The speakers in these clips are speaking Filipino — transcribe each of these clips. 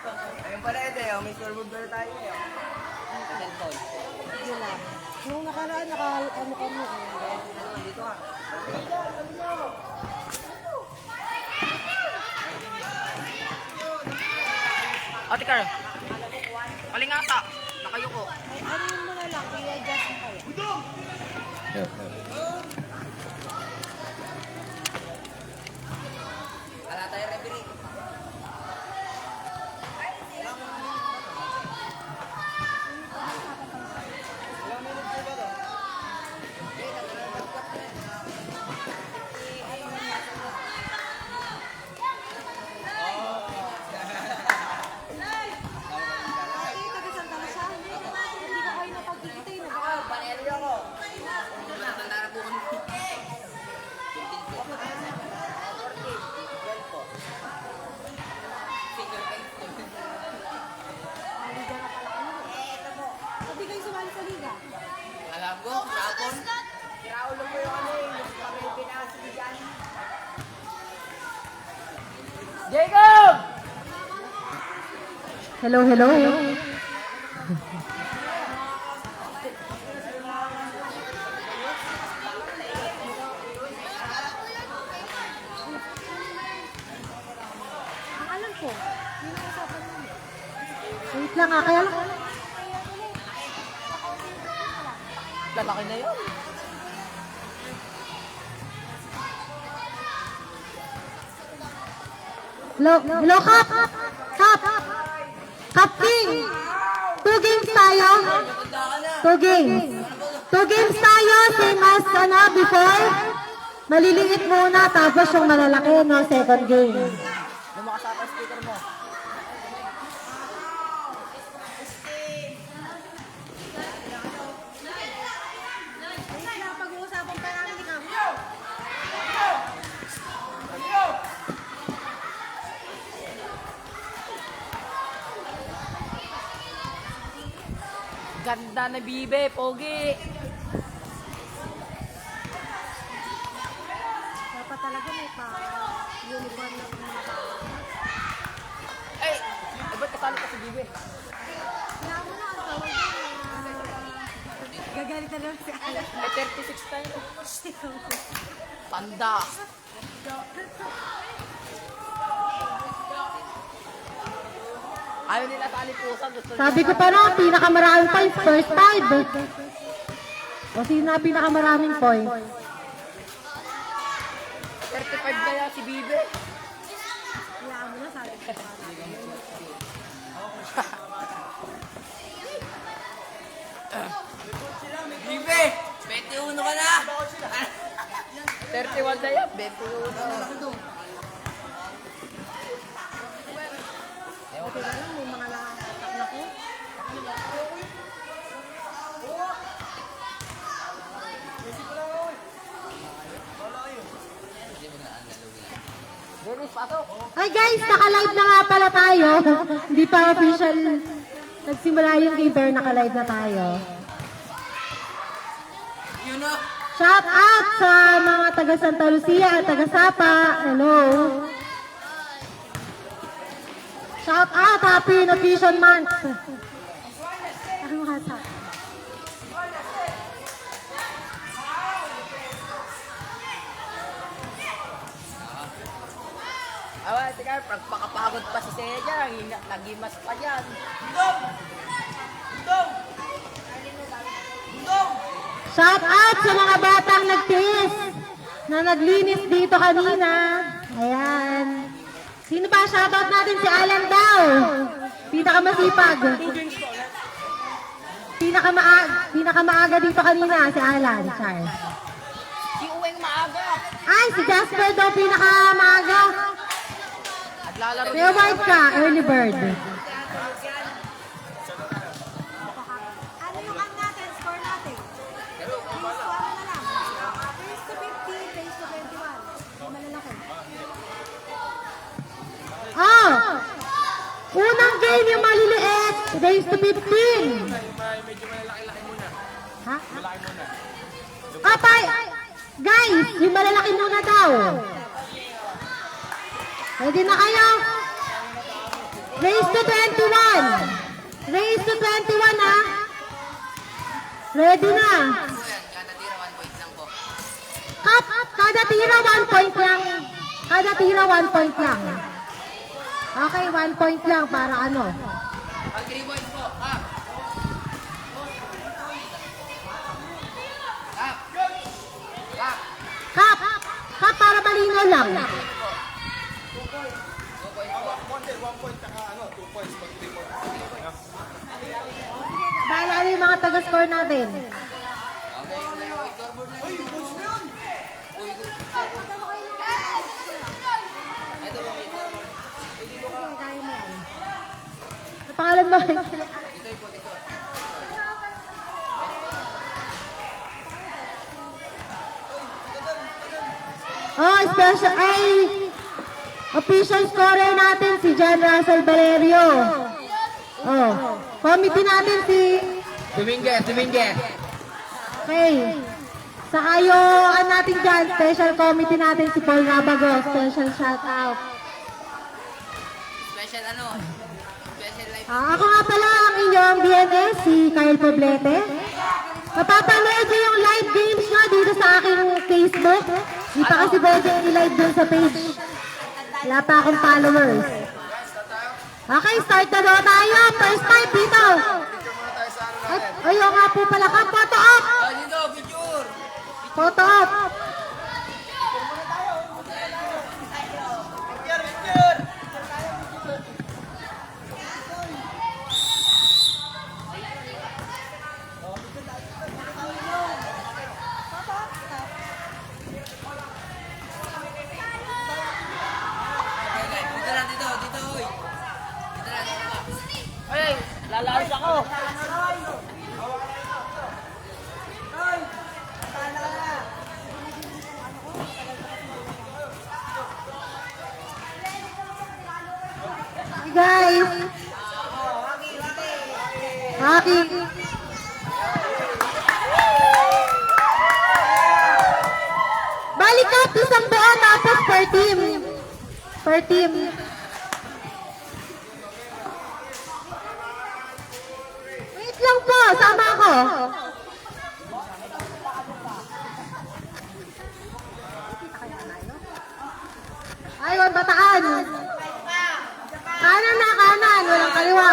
Ayun pala ito eh, may scoreboard pala tayo eh. Yun lang. Nung nakaraan, ano ka mo. Dito ka. Ate Carl, palingata, nakayuko. Ay, ano yung mga lang, i-adjust mo kaya. Ala tayo referee. Ay, taga-Santa Rosa. Hindi ko kayo napagkikita yun. Panelo ako. Liga na pala kayo. Sabi kayo sumali sa liga. Alam ko, kapon. Kiraulo mo yung ano eh, yung kamay pinasa dyan. Jacob! Hello, hello. Ang alam ko, yung usapan namin. Wait lang kaya lang. Lalaki na yun. Hello, hello, Kap! Kap! Kap King! 2 games tayo. 2 games. 2 games tayo, same as before. Maliliit muna, tapos yung malalaki, no, second game. Lumakas ata speaker mo. Pag-uusapan pa namin ikaw. Ganda na bibe, pogi. Dapat talaga may pa-uniform na mga tao. Ay, ba't kasali ka si bibe? Kaya mo na, ang tawag gagalit na lang si Alan. May 36 tayo. Tanda. Ayaw nila talipusan. Gusto nila. Sabi ko pa na, pinakamaraming points, first 5. O sino na pinakamaraming points? 35 na yan si bibe. Kaya mo na, sabi ko pa. Bibe! 21 ka na! 31 na yan, 21. Okay na lang, may mga nakatak na ko. Dennis, pasok. Ay guys, naka-live na nga pala tayo. Hindi pa official. Nagsimula yung game, naka-live na tayo. Yun na! Shout out sa mga taga Santa Lucia, taga Sapa. Hello. Shout out, happy Nutrition Month. Ano nga sa? Awa, tika, pagpakapagod pa si Seiya dyan. Nagimas pa dyan. Shout out sa mga batang nagtiis na naglinis dito kanina. Ayan. Sino pa? Shout out natin si Alan daw. Pinakamasipag. Pinakamaaga dito kanina si Alan. Charles. Si Uweng maaga. Ay, si Jasper daw pinakamaaga. Naglalaro May award ka, early bird. Ano yung ang natin, score natin? Race to ano na lang? Race to 15, race to 21. Malalaki. Ah! Unang game yung maliliit, race to 15. Medyo malalaki-laki muna. Ha? Malaki muna. Apay! Guys, yung malalaki muna daw. Pwede na kayo? Race to 21. Race to 21 ha. Ready na. Po yan, kada tira 1 point lang po. Kap, kada tira 1 point lang. Kada tira 1 point lang. Okay, 1 point lang para ano. Pag 3 points po, up. Up. Up. Kap, kap para malino lang. 2 points po. Bahala na yung mga taga-score natin. Okay, scoreboard na yun. Ito po, Ano pangalan mo? ito po, ito. Oh, special ay official scorer natin si John Russell Valerio. Oh, committee natin si Dominguez. okay. Saka yung natin dyan, special committee natin si Paul Rabago. Special shout out. Special ano? Special life. Ako nga pala ang inyong BNS, si Kyle Poblete. Mapapanood nyo yung live games nyo dito sa aking Facebook. Di pa kasi pwede i-live dun sa page. Wala pa akong followers. Okay, start na daw tayo. First time dito. At ayun nga po pala ka. Photo op! Oh, dito, picture. Photo op! Dito lang, dito, uy. Dito lang, Ay, lalaos ako. Hey guys! Hockey! Balik up isang buo tapos per team. Per team. Wait lang po, sama ako. Ayun, bataan. Kanan na kanan, walang kaliwa.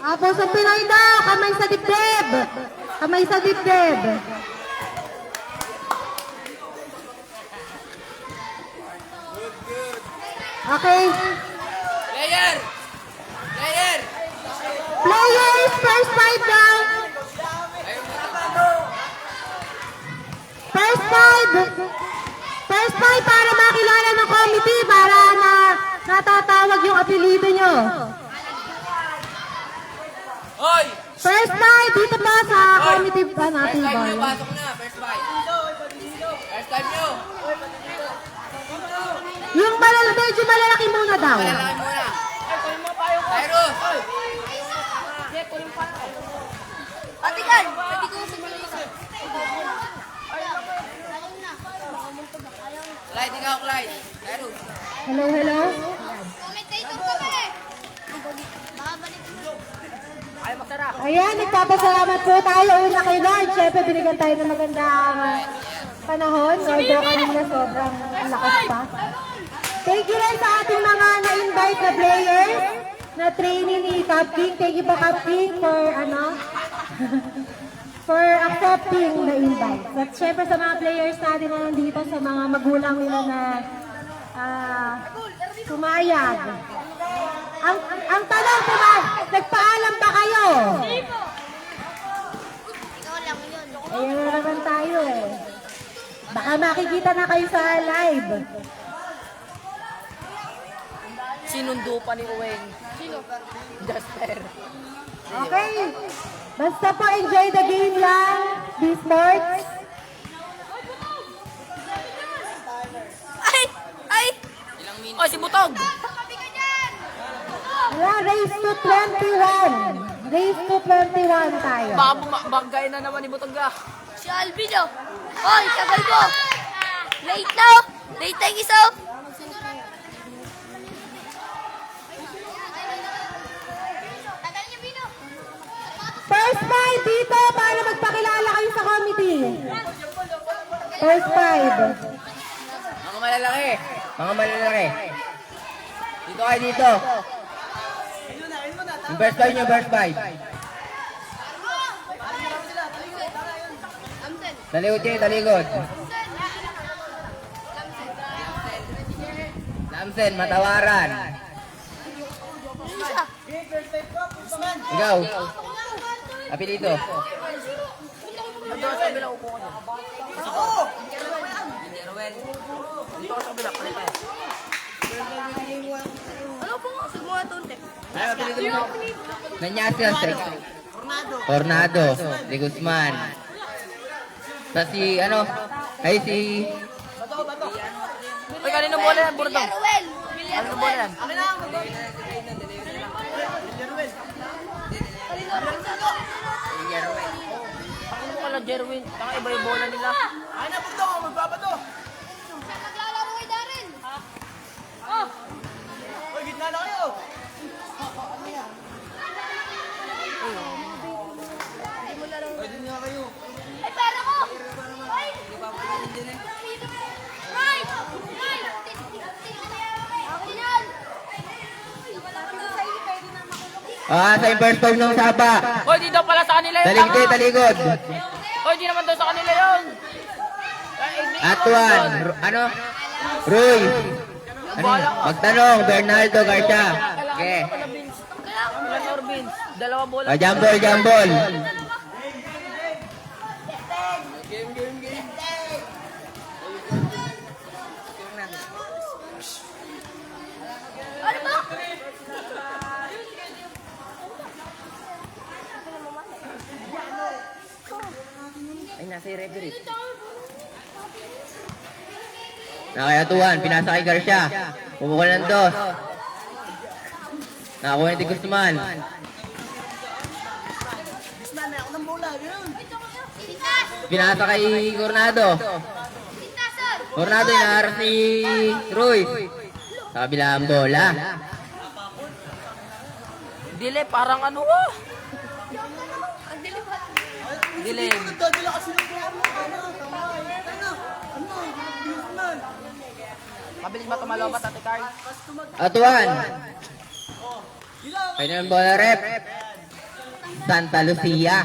Apo sa Pinoy daw, kamay sa dibdib. Kamay sa dibdib. Okay. Player! Player! Players, first five down. First five. First five para makilala ng committee, para na natatawag yung apelido nyo. Hoy! First five, dito pa sa committee ba First natin time ba? nyo, pasok na. First five. First time nyo. Yung medyo malalaki muna daw. Malalaki muna. Cyrus! Atikan! Pwede ko sa Clyde, ikaw, Clyde. Cyrus. Hello, hello. Commentator kami! Babalik mo. Ay, masarap. Ayan, nagpapasalamat po tayo una kay Lord. Siyempre, binigyan tayo ng magandang panahon. Although kanina sobrang lakas pa. Thank you rin sa ating mga na-invite na players na training ni Cap King. Thank you po, Cap King, for for accepting the invite. At syempre sa mga players natin na nandito, sa mga magulang nila na sumayag. Ang tanong, nagpaalam ba kayo? Ikaw lang yun. Ayan na naman tayo eh. Baka makikita na kayo sa live. Sinundo pa ni Uweng. Sino? Duster. Okay. Basta po enjoy the game lang. Be sports. Ay! Ay! Ilang Oh, si Butog! Wala, race to 21. Race to 21 tayo. Baka bagay na naman ni Butog ah. Si Alvin, oh. Oy, tagal mo. Late na, oh. Late tayo isa, oh. Tagal niya, Bino. First five dito para magpakilala kayo sa committee. First five. Mga malalaki. Mga malalaki. Dito kayo dito. Yung verse 5 nyo, verse 5. Talikod kayo, talikod. Lamsen, matawaran. Ikaw. Api dito. Nandito sa kabila, upo ko dyan. Dito ka sa kabila, palit tayo. Ano po nga? Sigmura ito, Tek. Ay, api dito. Nanyas yan, Sir. Tornado. De Guzman. Sa si, ano? Ay, si... Uy, kanino bola yan, Burdong? Villarruel. Kanino bola yan? Ano pala, Jerwin? Tanga iba yung bola nila. Ay, napunta ko. Magbabato. Naglalaro kay Darren. Uy, gitna na kayo. Ay, pera ko! Ay! Ay! Ako yan! Ah, sa first time ng Sapa. Hoy, di daw pala sa kanila yun. Talikod kayo, tanga. talikod. Hoy, di naman daw sa kanila yun. Atuan. Ano? Roy. Ano? Magtanong, Bernardo Garcia. Okay. Ilan Orbins? Dalawa bola. Ah, jambol, jambol. Ano ba? Ay, nasa yung referee. Nakayatuan, pinasa kay Garcia. Pumukul ng dos. Nakakuha ni Guzman. Pinasa kay Coronado. Coronado, inaharap ni Ruiz. Sa kabila ang bola. Dile, parang ano oh. Dilim. Mabilis ba tumalobat, Ate Carl? Atuan. Kaya ng bola rep. Santa Lucia.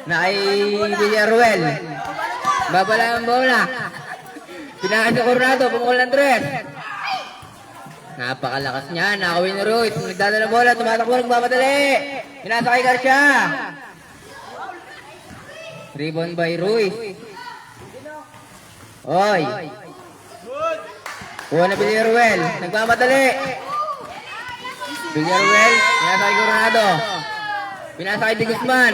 Na kay Villarruel. Babala ang bola. Pinaka si Coronado, pumukul ng tres. Napakalakas niya, nakawin ni Ruiz. Nagdadala ng bola, tumatakbo, nagmamadali. Pinasa kay Garcia. Rebound by Ruiz. Oy. Kuha na Villarruel. Nagmamadali. Villarruel. Pinasa kay Coronado. Pinasa kay De Guzman.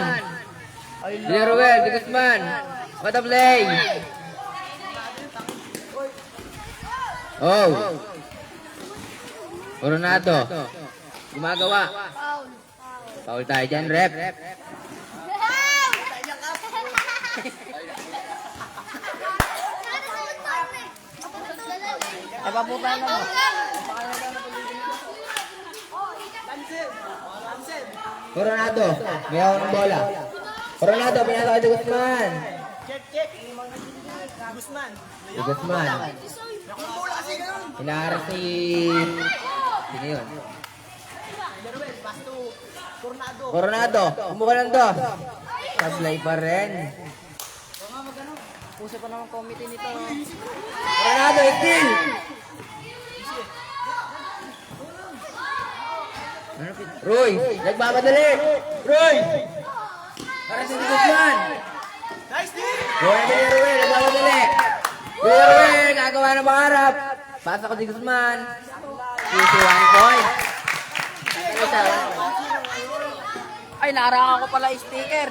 Villarruel, De Guzman. What a play. Oh. Coronado. Gumagawa. Foul tayo dyan, rep. Ay, paputan na mo. Coronado. May hawak ng bola. Coronado, pinasa kay De Guzman. De Guzman. Hinaharap si... Sino yun? Coronado. Pumukul ng dos. Sablay pa rin. Puso pa naman committee nito. Coronado, still! Roy, nagmamadali! Roy! Para si De Guzman! Roy, Villarruel, nagmamadali! Villarruel, gagawa ng pangarap! Pasa ko De Guzman! 21 point! Ay, Ay, narangan ko pala yung sticker.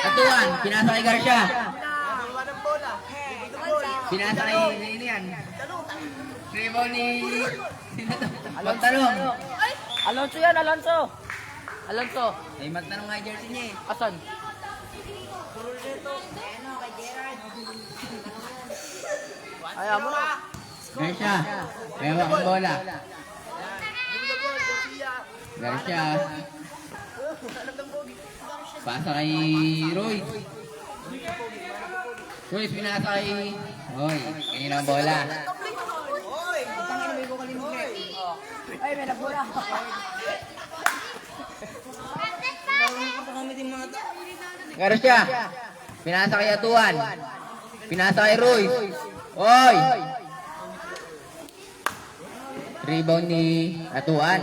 Atuan, pinasa kay Garcia. Pinasa kay Nini yan. Rebound ni... Magtanong. Alonso yan, Alonso. Alonso. Ay, magtanong nga yung jersey niya eh. Asan? Ayaw mo na. Garcia, mewa ang bola. Garcia. Pasa kay Royce. Royce, pinasa kay... Hoy, kanina ang bola. Ay, may nabura. Garcia, pinasa kay Atuan. Pinasa kay Royce. Hoy! Rebound ni Atuan.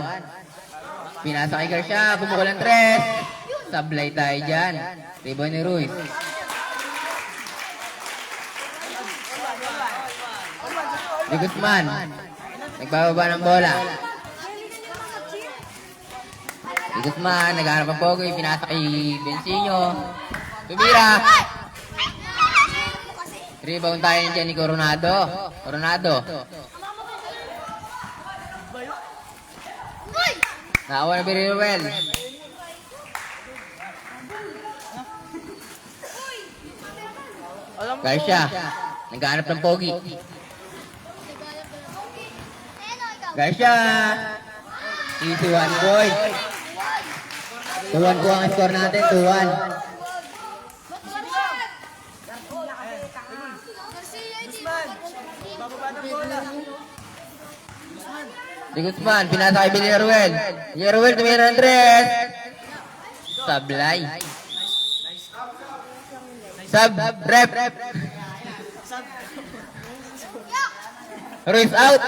Pinasa kay Garcia, bumukol ang tres. Sablay tayo dyan. Rebound ni Royce. Di Guzman. Nagbababa ng bola. Di Guzman, naghanap ang pogo. Pinasa kay Bensinho. Tumira. Rebound tayo dyan ni Coronado. Coronado. Naawa na Biriruel. Garcia. Naghanap ng pogi. Garcia. Easy 1 point. 2-1 po ang score natin. 2-1. Di Guzman, pinasa kay Villaruel. Villaruel, tumira ng tres. Sablay. Sub, rep. Ruiz out.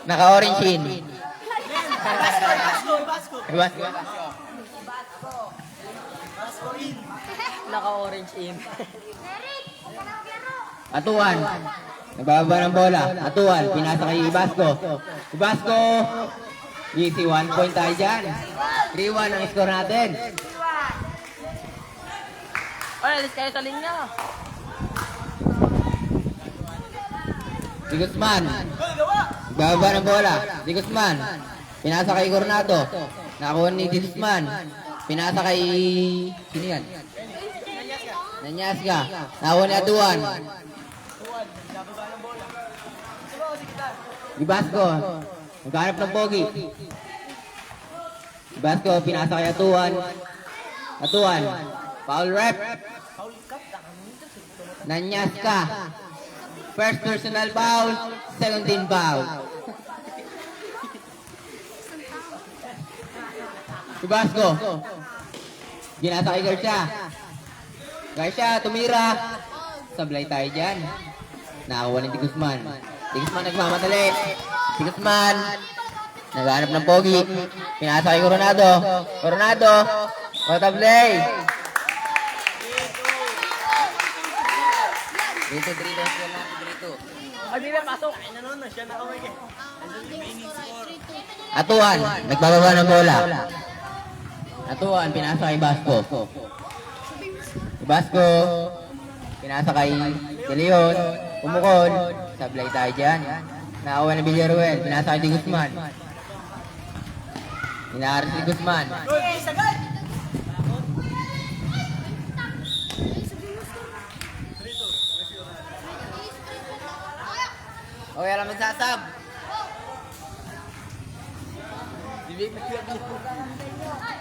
Naka-orange in. Naka-orange in. Atuan. Nagbababa ng bola. Atuan. Pinasa kay Ibasco. Ibasco. Easy 1 point tayo dyan. 3-1 ang score natin. Ay, alis kayo sa linya. Di Guzman. Nagbababa ng bola. Di Guzman. Pinasa kay Coronado. Nakakuha ni Di Guzman. Pinasa kay... Sino yan? Nanyaska. Nakakuha ni Atuan. Ibasco. Naghanap ng pogi. Ibasco, pinasa kay Atuan. Atuan. Foul rep. Nanyaska. First personal foul. Second team foul. Ibasco. Ginasa kay Garcia. Garcia, tumira. Sablay tayo dyan. Nakakuha ni Di Guzman. Di Guzman nagmamadali. Di Guzman. Naghanap ng pogi. Pinasa kay Coronado. Coronado. Matablay. Dito, dito. Ay, Bibi, pasok. Atuan. Nagbababa ng bola. Atuan. Pinasa kay Basco. Basco. Pinasa kay De Leon. Umukol. Sablay tayo dyan. Nakakuha na Villaruel. Pinasa kay Di Guzman. Inaaris si Guzman. Okay, alam magsasab.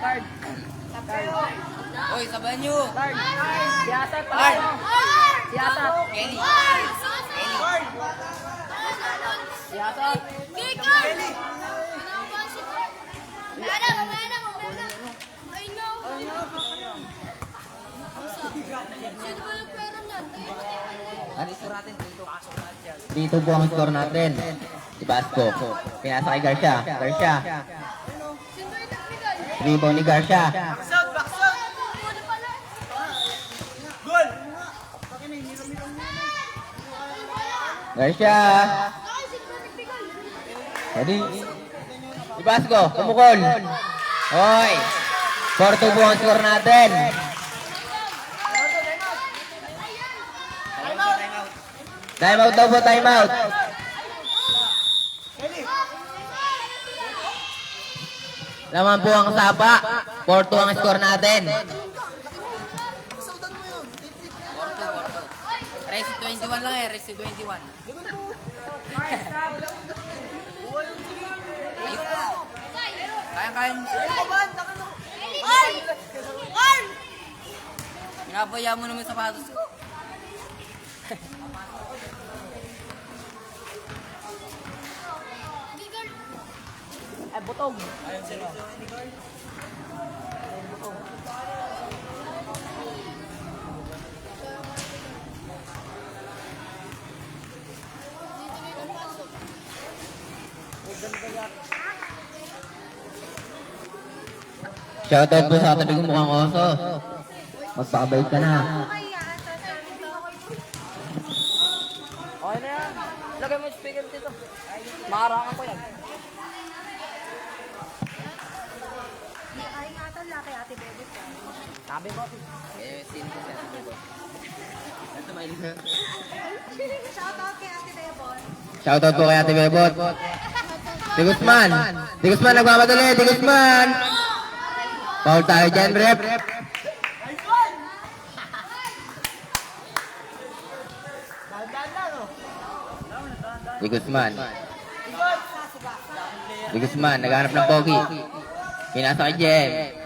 Card. Oy, sabayan nyo. Card. Siyasat, pala. Siyasat. Kenny. Siyasat. Dito po ang score natin. Si Basco. Pinasa kay Garcia. Garcia. Rebound ni Garcia. Garcia. Ready? Basco, kumukol. Hoy. 4-2 po ang score natin. Time out daw po, time out. Laman po ang sapa. 4-2 ang score natin. Race 21 lang eh, race 21. Kaya-kaya mo. Pinapaya mo naman yung sapatos ko. Ay, butog. Ayun sila. Shoutout po sa tabi kong mukhang oso. Magpakabait ka na. Okay na yan. Lagay mo yung speaker dito. Makarangan ko yan. Sabi mo. Eh, sino ko siya? Shoutout po kay Ate Bebot. Di Guzman. Di Guzman nagmamadali. Di Guzman. Foul tayo dyan, rep. Di Guzman. Di Guzman, naghanap ng pogi. Pinasa kay Jem.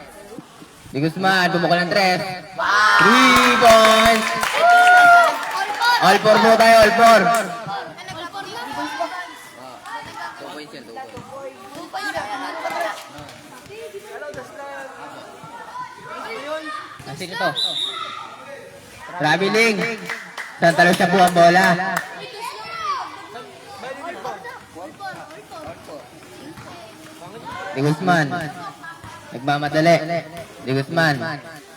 Di Guzman, bumukol ng 3. 3 points. All 4 po tayo, all 4. 2 points yan, 2 points. Sino to? Traveling. Santa Lucia po ang bola. Di Guzman. Nagmamadali. Di Guzman.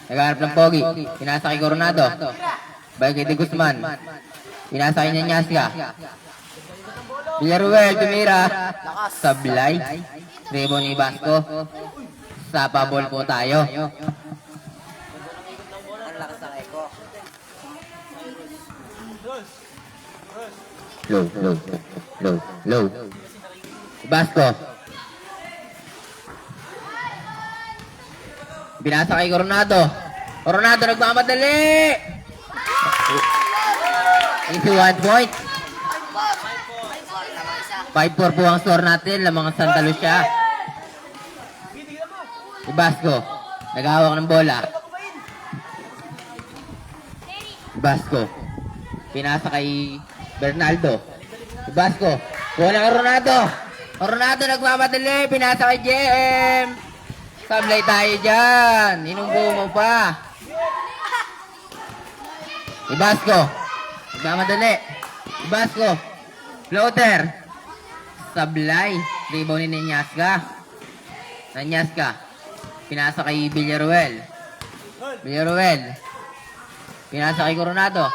Naghanap ng pogi. Pinasa kay Coronado. Balik kay Di Guzman. Pinasa kay Nyanyaska. Villaruel, tumira. Sablay. Rebo ni Basco. Sapa ball po tayo. Ang lakas ng echo. Low. Basco. Binasa kay Coronado. Coronado nagmamadali. Easy 1 point. 5-4 po ang score natin. Lamang Santa Lucia. Basco. Naghahawak ng bola. Basco. Pinasa kay Bernaldo. Basco. Bola kay Coronado. Coronado nagmamadali. Pinasa kay JM. Sablay tayo dyan. Inunggo mo pa. Basco. Nagmamadali. Basco. Floater. Sablay. Rebound ni Nyanyaska. Pinasa kay Villaruel. Pinasa kay Coronado.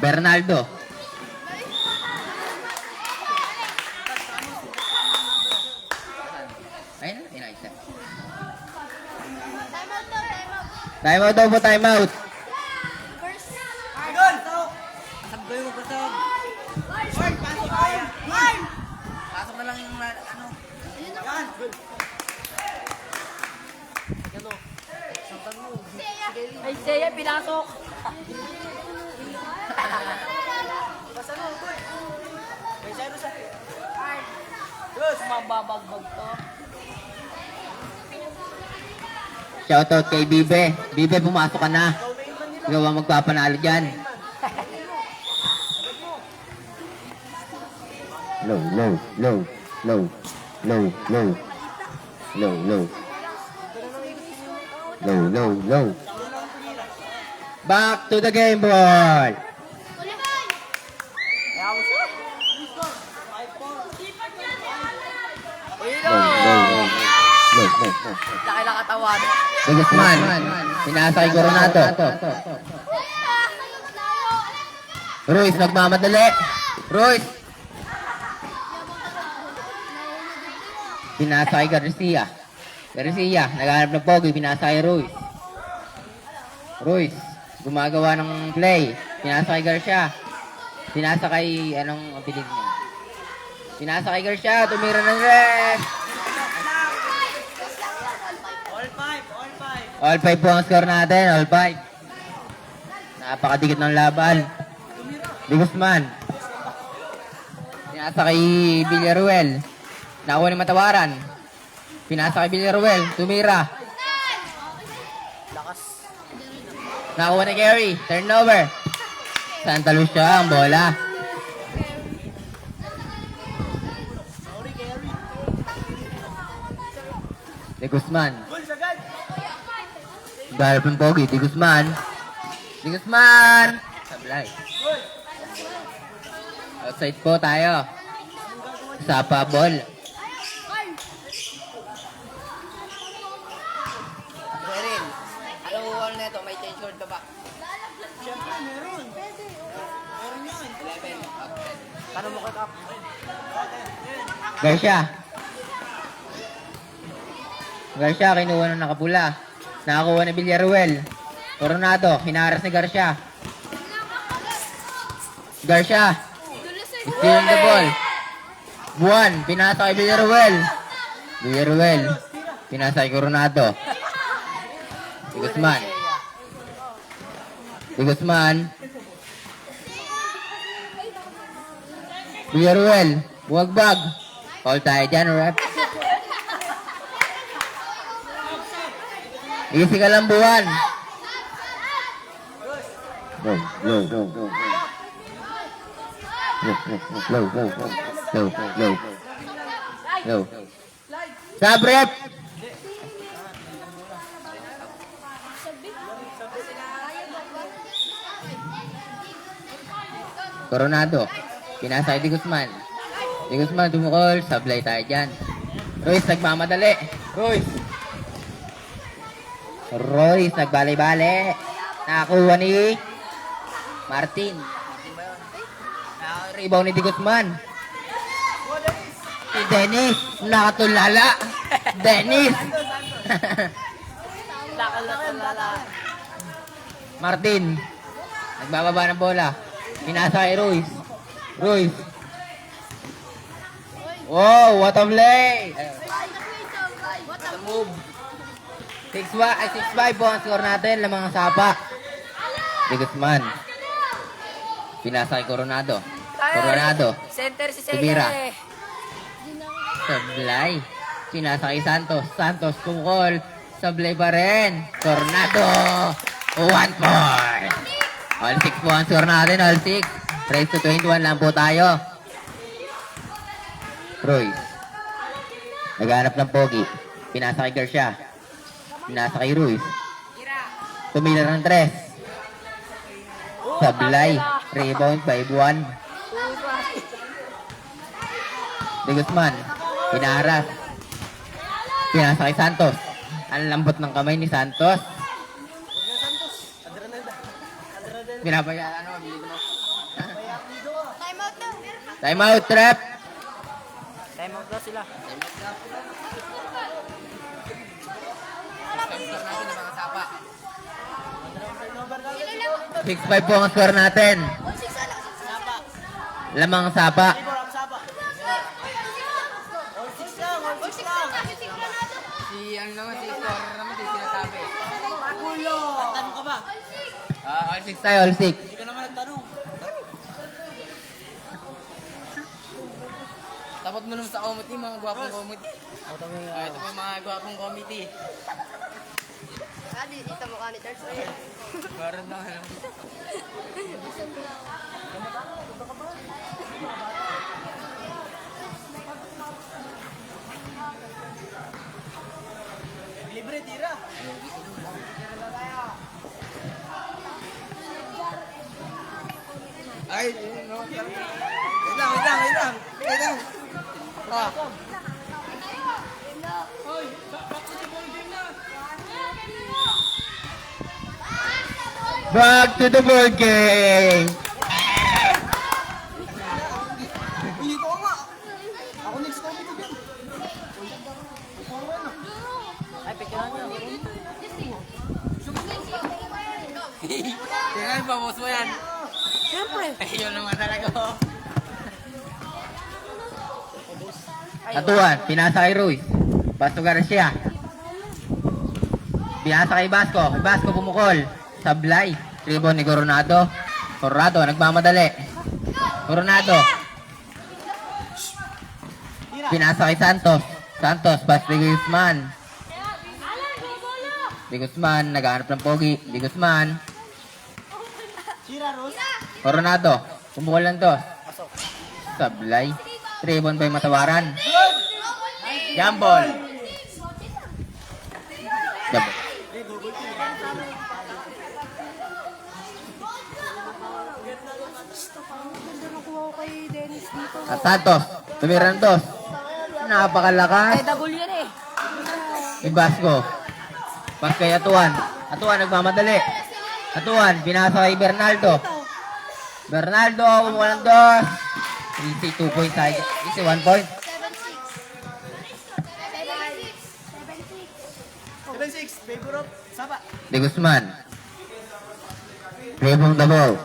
Bernaldo. Ayun, inaisa. Time out daw po, time out. Sabay mo pasok. Pasok na lang yung ano. Ay, Seiya, pinasok. Mababagbag to. Shoutout kay Bibe. Bibe, pumasok ka na. Ikaw ang magpapanalo dyan. Low. Back to the game, boy. Laki ng katawan. Di Guzman. Pinasa kay Coronado. Ruiz nagmamadali. Ruiz. Pinasa kay Garcia. Garcia, naghanap ng pogi, pinasa kay Ruiz. Ruiz, gumagawa ng play. Pinasa kay Garcia. Pinasa kay, anong abilid niya? Pinasa kay Garcia, tumira ng rest. All 5 po ang score natin, all 5. Napakadikit ng laban. Di Guzman. Pinasa kay Villaruel. Nakuha ni Matawaran. Pinasa kay Villaruel. Tumira. Nakuha ni Gary. Turnover. Santa Lucia ang bola. Di Guzman. Dahil pang pogi. Di Guzman. Di Guzman. Sablay. Outside po tayo. Sapa ball. Beryl, anong wall na ito? May tension ka ba? Paano mo kakap? Garcia. Garcia, kinuha ng nakapula. Nakakuha ni Villaruel. Coronado, hinaras ni Garcia. Garcia. Stealing the ball. Buwan, pinasa kay Villaruel. Villaruel. Pinasa kay Coronado. Di Guzman. Di Guzman. Villaruel. Buwagbag. Call tayo dyan, rep. Easy ka lang, Buwan. Go, go, go, go, go. Go, go, go, go, go, go, go, go. Sab, rep. Coronado. Pinasa kay Di Guzman. Di Guzman, tumukol. Sablay tayo dyan. Royce, nagmamadali. Royce. Royce, nagbali-bali. Nakakuha ni Martin. Rebound ni Di Guzman. Si Dennis, nakatulala. Dennis. Martin, nagbababa ng bola. Pinasa kay Royce. Royce. Wow, what a play! What a move. 6-5 po ang score natin. Lamang sapa. Di Guzman. Pinasa kay Coronado. Coronado. Center si Tumira. Seye. Sablay. Pinasa kay Santos. Santos tumukol. Sablay pa rin. Coronado. 1 point. All 6 po ang score natin. All 6. Race to 21 lang po tayo. Royce. Naghanap ng pogi. Pinasa kay Garcia. Pinasa kay Ruiz. Tumila ng 3. Sablay. Rebound 5-1. Di Guzman. Pinaharas. Pinasa kay Santos. Ang lambot ng kamay ni Santos. Pinabayaan mo. Time out, trap. Time out daw sila. 6-5 po ang score natin. Lamang sapa. Si ang naman, si scorer naman, si sinasabi. Tanong ka ba? All 6 tayo, all 6. Hindi ka naman nagtanong. Tapos mo naman sa committee, mga gwapong committee. Ito po yung mga gwapong committee. Dito mo ka ni Charles. Meron na ano. Libre, tira. Ay, no. Wait lang. Ah. Back to the board game. Hindi ko nga. Ako next committee din. Tingnan pa, boss mo yan. Siyempre. Ayun naman talaga. Atuan, pinasa kay Ruiz. Basto Garcia. Pinasa kay Basco. Basco pumukol. Sablay. Rebound ni Coronado. Coronado, nagmamadali. Coronado. Pinasa kay Santos. Santos, pass kay Guzman. Di Guzman, naghahanap ng pogi. Di Guzman. Coronado. Pumukol lang to. Sablay. Rebound by Matawaran. Jambol. Jambol. At Santos. Tumira ng dos. Napakalakas. Ay, double yan eh. Ibasco. Pas kay Atuan. Atuan nagmamadali. Atuan, pinasa kay Bernaldo. Bernaldo, pumukul ng dos. Easy 2 points. Easy 1 point. 7-6, favor of Sapa. De Guzman. Rebound the ball.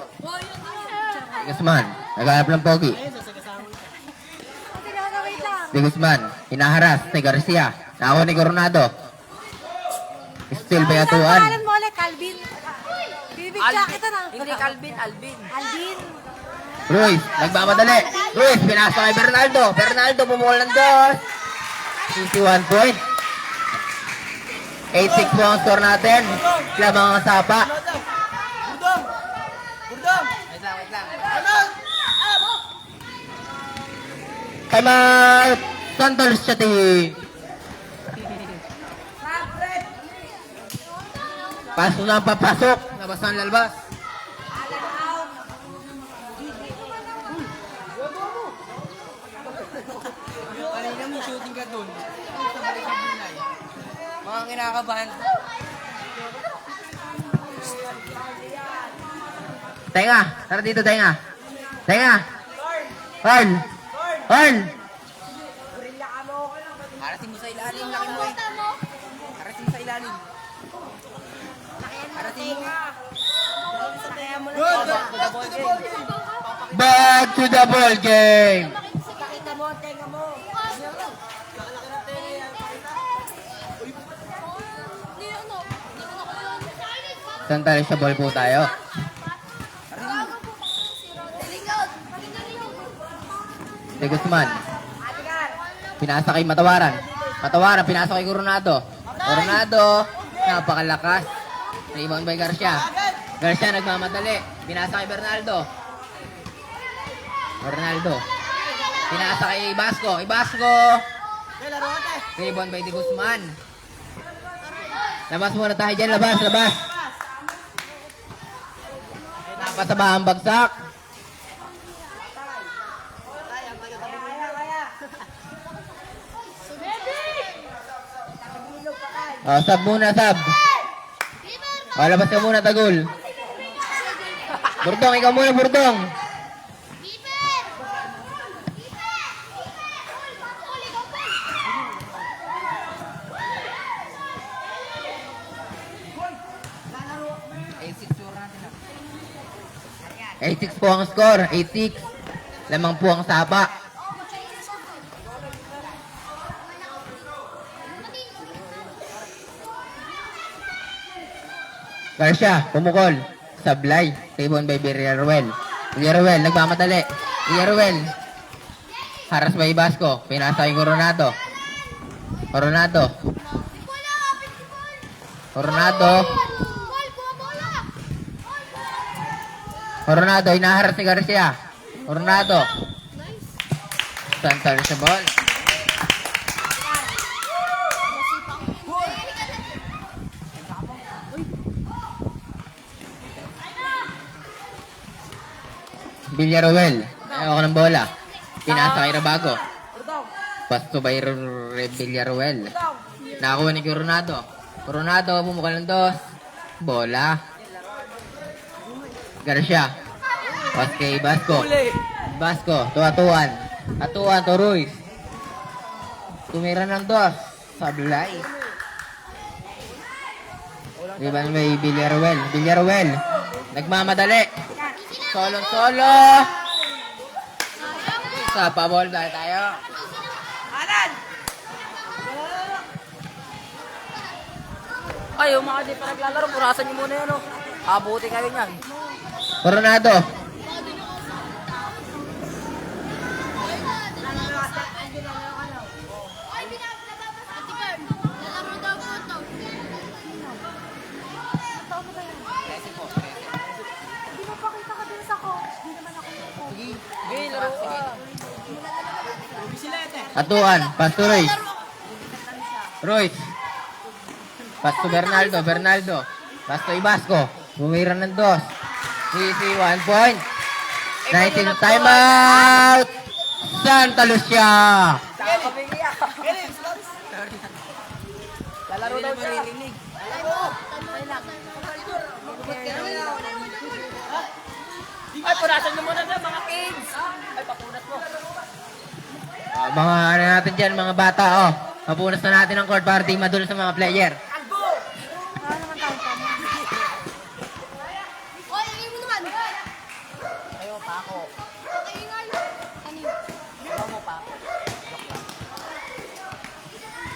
De Guzman. Naghanap ng pogi. De Guzman. Hinaharas ni Garcia. Nakakuha ni Coronado. Still by Atuan. Pangalan mo ulit, Calvin. Bibigyan kita na. Hindi Calvin, Alvin. Alvin. Ruiz. Nagmamadali. Ruiz. Pinasa kay Bernaldo. Bernaldo pumukul ng dos. Easy 1 point. 8-6 po ang score natin. Lamang ang Sapa. Burdong! Burdong! Wait lang. Time out. Santol City. Pasok na papasok. Labas na lalabas. Kanina may shooting ka dun. Mga kinakabahan. Tenga. Tara dito, Tenga. Tenga. Horn. Horn. Harasin mo sa ilalim, laki mo eh. Harasin mo sa ilalim. Harasin mo. Sakaya mo lang. Back to the ball game. Pakita mo, tenga mo. Santol sa ball po tayo. De Guzman. Pinasa kay Matawaran. Matawaran, pinasa kay Coronado. Coronado, napakalakas. Rebound by Garcia. Garcia nagmamadali. Pinasa kay Bernaldo. Bernaldo. Pinasa kay Ibasco. Ibasco. Rebound by De Guzman. Labas muna tayo dyan. Labas, labas. Napasaba ang bagsak. Oh, sub muna, sub. Oh, labas ka muna, Tagul. Burdong, ikaw muna, Burdong. Ay, 8-6 po ang score. 8-6. Lamang po ang Sapa. Garcia, pumukol. Sablay. Rebound by Villarruel. Villarruel, nagmamadali. Villarruel. Haras by Basco. Pinasa yung Coronado. Coronado. Coronado. Coronado, inaharas si Garcia. Coronado. Santal sa ball. Villarruel. Ayaw ko ng bola. Pinasa kay Rabago. Pasto by Villarruel. Nakakuha ni Coronado. Coronado, pumukal ng dos. Bola. Garcia. Pas kay Basco. Basco, to Atuan. Atuan to Ruiz. Tumira ng dos. Sablay. Riban may Villaruel. Villaruel. Nagmamadali. Solo. Sa pabol tayo. Ay, yung mga di pa naglalaro, purasan nyo muna yan, oh. Abuti kayo niyan. Coronado. Sige, laro ka. Atuan. Pasto Royce. Royce. Pasto Bernaldo. Pasto Ibasco. Bumira ng 2. Easy 1 point. 19 na timeout. Santa Lucia. Lalaro daw siya. Ay, purasan nyo muna dyan, mga kids. Ay, papunas mo. Mga ano natin dyan, mga bata, oh. Mapunas na natin ang court para di madulas sa mga player. Ayaw, pako. Ayaw mo, pako.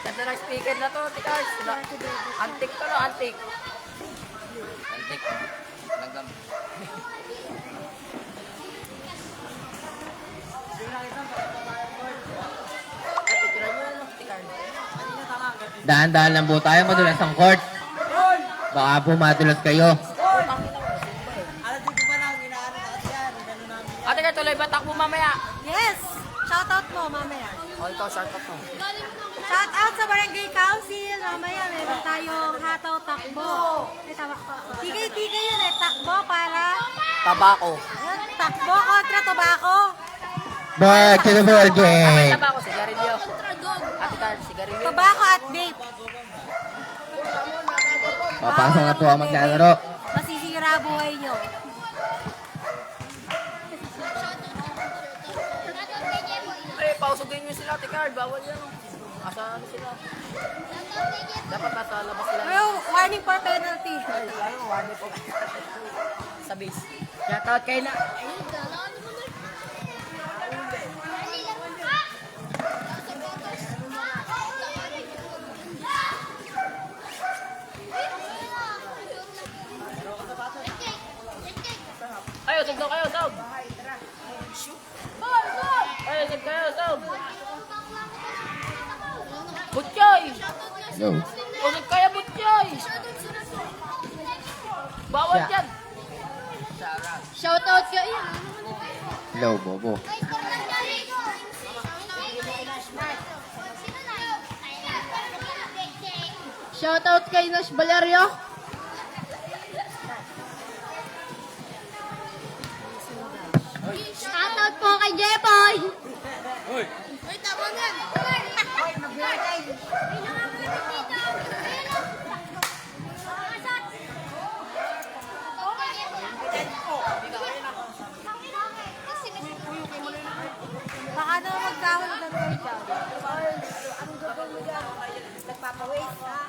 Ganda ng speaker na to, tikas. Antik to, no? Antik. Antik. Langgam. Ay, picturean mo, no? Tikas. Dahan-dahan lang po tayo, madulas ang court. Baka po madulas kayo. Ate ka, tuloy ba takbo mamaya? Yes! Shoutout mo mamaya. O, ito, shortcut mo. Shoutout sa Barangay Council. Mamaya meron tayong hataw takbo. Ay, tama ko. Tigay-tigay yun eh. Takbo para... Tabako. Yun, takbo kontra tobacco. Back to the ball game. Tabako, sigarilyo. Ate ka, sigarilyo. Tobacco at vape. Papasok na po ang maglalaro. Masisira buhay nyo. Ay, pausugin nyo sila, Ate Carl. Bawal yan. Asa ano sila? Dapat nasa labas sila. Pero warning for penalty. Ay, warning po. Sa base. Shoutout kayo na. Ay, usog daw kayo, usog. Ay, usog kayo, usog. Butchoy! Go. Usog kayo, Butchoy! Bawal dyan! Shoutout kayo. Low, bobo. Shoutout kay Nash Valerio. Shoutout po kay Jepoy. Uy, tama nga. Baka na magdahon ng kayo dyan. Anong gagawin mo dyan? Nagpapawait ha?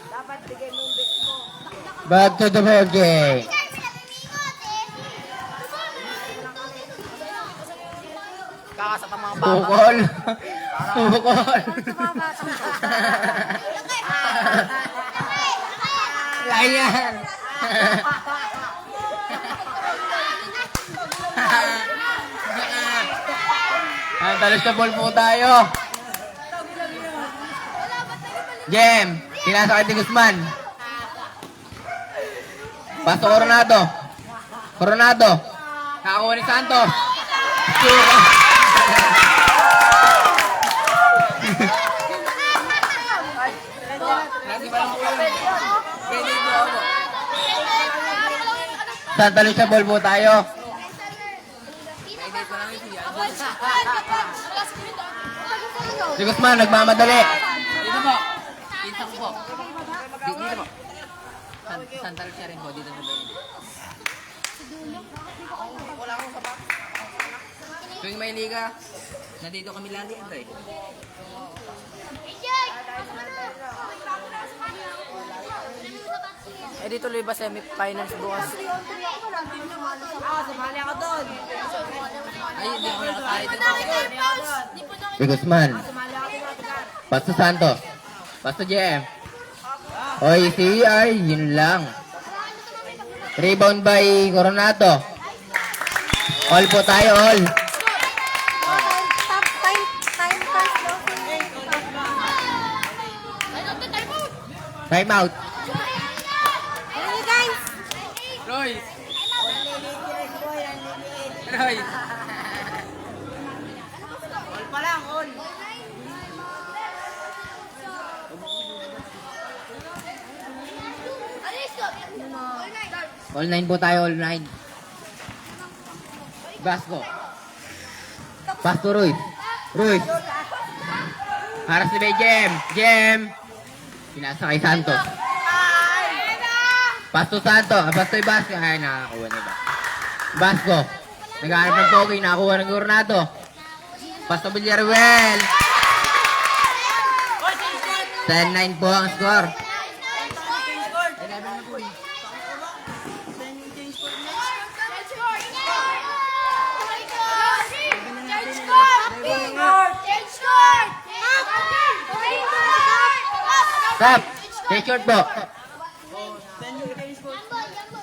Dapat bigay mo yung best mo. Back to the ball game. Kakasat ang mga bata. Bukol. Bukol. Layan. Talos na ball po tayo. Jem, kinasa kay Di Guzman. Paso Coronado. Nakakuha ni Santos. Santa Lucia ball po tayo. Si Guzman, nagmamadali. Dito po. Dito po. Dito po. Santa Lucia rin po. Dito po. Wala akong sapak. Tuwing may liga, nandito kami lali. Andre. Eh, di tuloy ba semi-finals bukas? Sumali ako doon. Ay, hindi ako nakasali doon. De Guzman. Pass to Santos. Pass to JM. Oy, CR, yun lang. Rebound by Coronado. All po tayo, all. Time pass daw. Time out. Hey guys! Roy! Roy! All pa lang, all. All 9 po tayo, all 9. Basco. Pass to Ruiz. Ruiz. Haras ni Jem. Jem. Pinasa kay Santos. Pass to Santos. Pass to Basco. Ay, nakakuha na ba? Basco. Naghahanap ng Pogi. Nakakuha ng Gurnado. Pass to Villaruel. 10-9 po ang score. Stop. Take short po.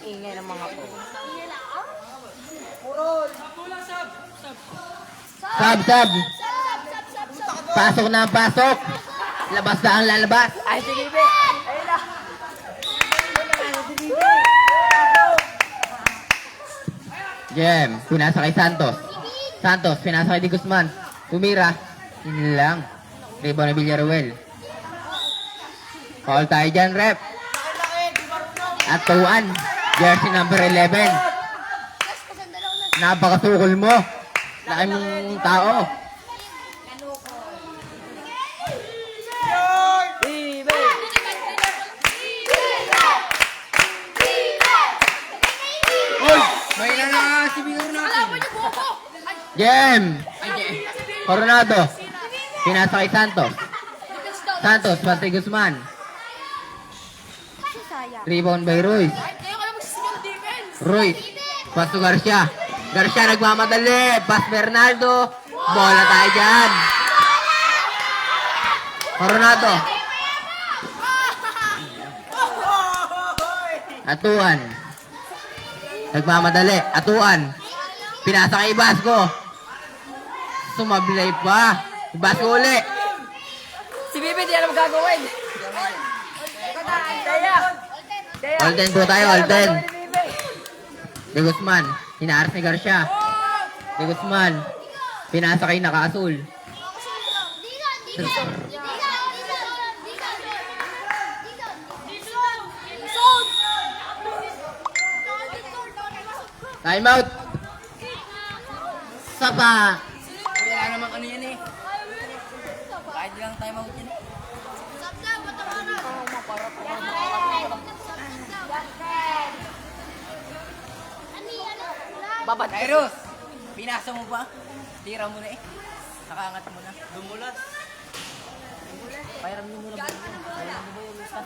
Ingay ng mga po. Sab. Pasok na pasok. Labas na ang lalabas. Ay, sige, be. Ayun na. Jem, pinasa kay Santos. Santos, pinasa kay Di Guzman. Tumira. Yun lang. Rebound na Villaruel. Call tayo dyan, rep. At tuwan. Jersey number 11. Napakasukol mo. Laki mong tao. May na si Bigor natin. Jem. Coronado. Pinasa kay Santos. Santos, Pante Guzman. Rebound by Ruiz. Ruiz. Pass to Garcia. Garcia nagmamadali. Pass Bernardo. Bola tayo dyan. Coronado. Atuan. Nagmamadali. Atuan. Pinasa kay Basco. Sumablay pa. Basco uli. Si Bibi, di alam gagawin. Kaya. All 10 po tayo, all 10. De Guzman. Hinaaras ni Garcia. De Guzman. Pinasa kay Naka-Azul. Time out. Sapa. Wala namang ano yan eh. Kahit lang time out yan. Babad. Kairos! Pinasa mo pa? Tira mo na eh. Nakaangat mo na. Dumulas. Pairam mo muna ba? Pairam mo ba yung lista?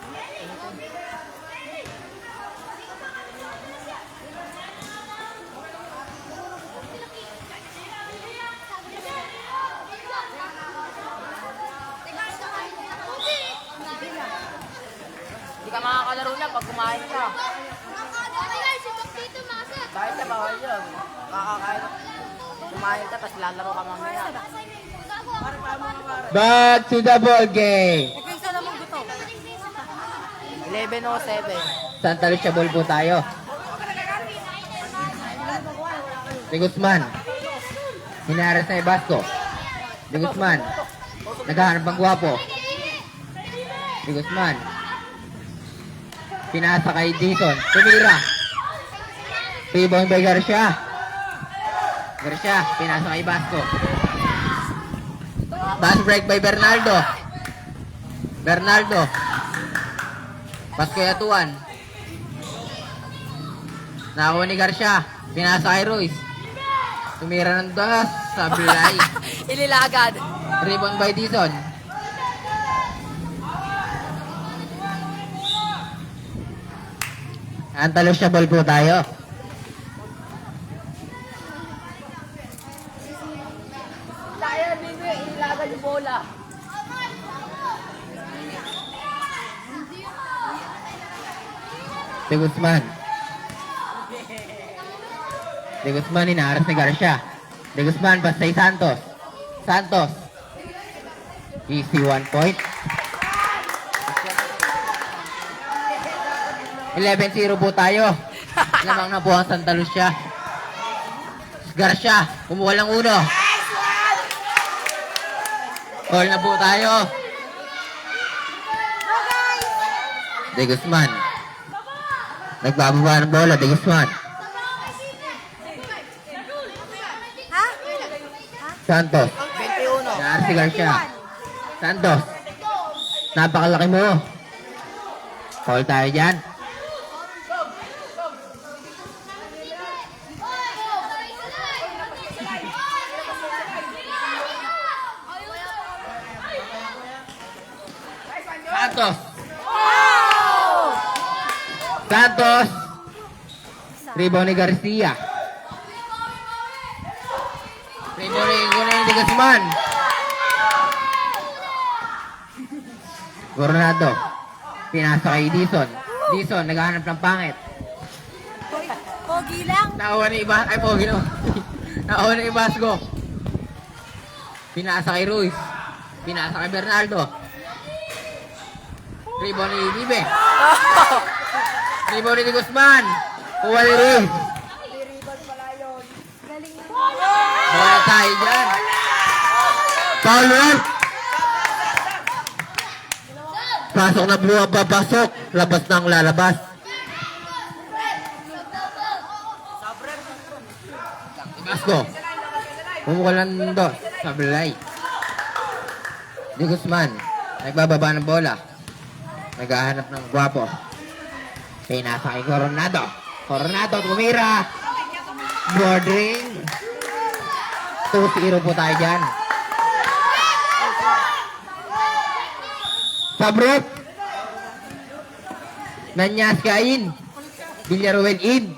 Hindi ka makakalaro na pag kumain ka. Kahit na bawal yun. Makakain. Kumain ka, tapos lalaro ka mamaya. Back to the ball game. 11:07. Santa Lucia ball po tayo. De Guzman. Hinaras na Basco. De Guzman. Naghahanap ang gwapo. De Guzman. Pinasa kay Dison. Tumira. Rebound by Garcia. Garcia. Pinasa kay Basco. Pass break by Bernardo. Bernardo. Pass kay Atuan. Nakakuha ni Garcia. Pinasa kay Ruiz. Tumira ng das. Sablay. Ililagad. Rebound by Dison. Antalusya ball po tayo. Tayo, Bibi, ilagan yung bola. De Guzman. De Guzman, inaharas ni Garcia. De Guzman, pasay Santos. Santos. Easy 1 point. 11-0 po tayo. Lamang na po ang Santa Lucia. Garcia, kumuha lang uno. All na po tayo. De Guzman. Nagbababa ng bola, De Guzman. Santos. 21. Naar si Garcia. Santos. Napakalaki mo. Call tayo dyan. Santos. Santos. Rebound ni Garcia. Rebound ni De Guzman. Coronado. Pinasa kay Dison. Dison, naghahanap ng pangit. Pogi lang. Nakuha ni Ibas. Ay, pogi no. Nakuha ni Ibasco. Pinasa kay Ruiz. Pinasa kay Bernardo. Rebound ni Bibe. Rebound ni De Guzman. Kuha ni Ruiz. Bola tayo dyan. Foul yan. Pasok na buha papasok. Labas na ang lalabas. Ibasco. Pumukulan doon. Sablay. De Guzman. Nagbababa ng bola. Naghahanap ng guwapo. Pinasa kay Coronado. Coronado tumira. Bordering. 2-0 po tayo dyan. Sabrot. Nanyas kain. Villaruel in.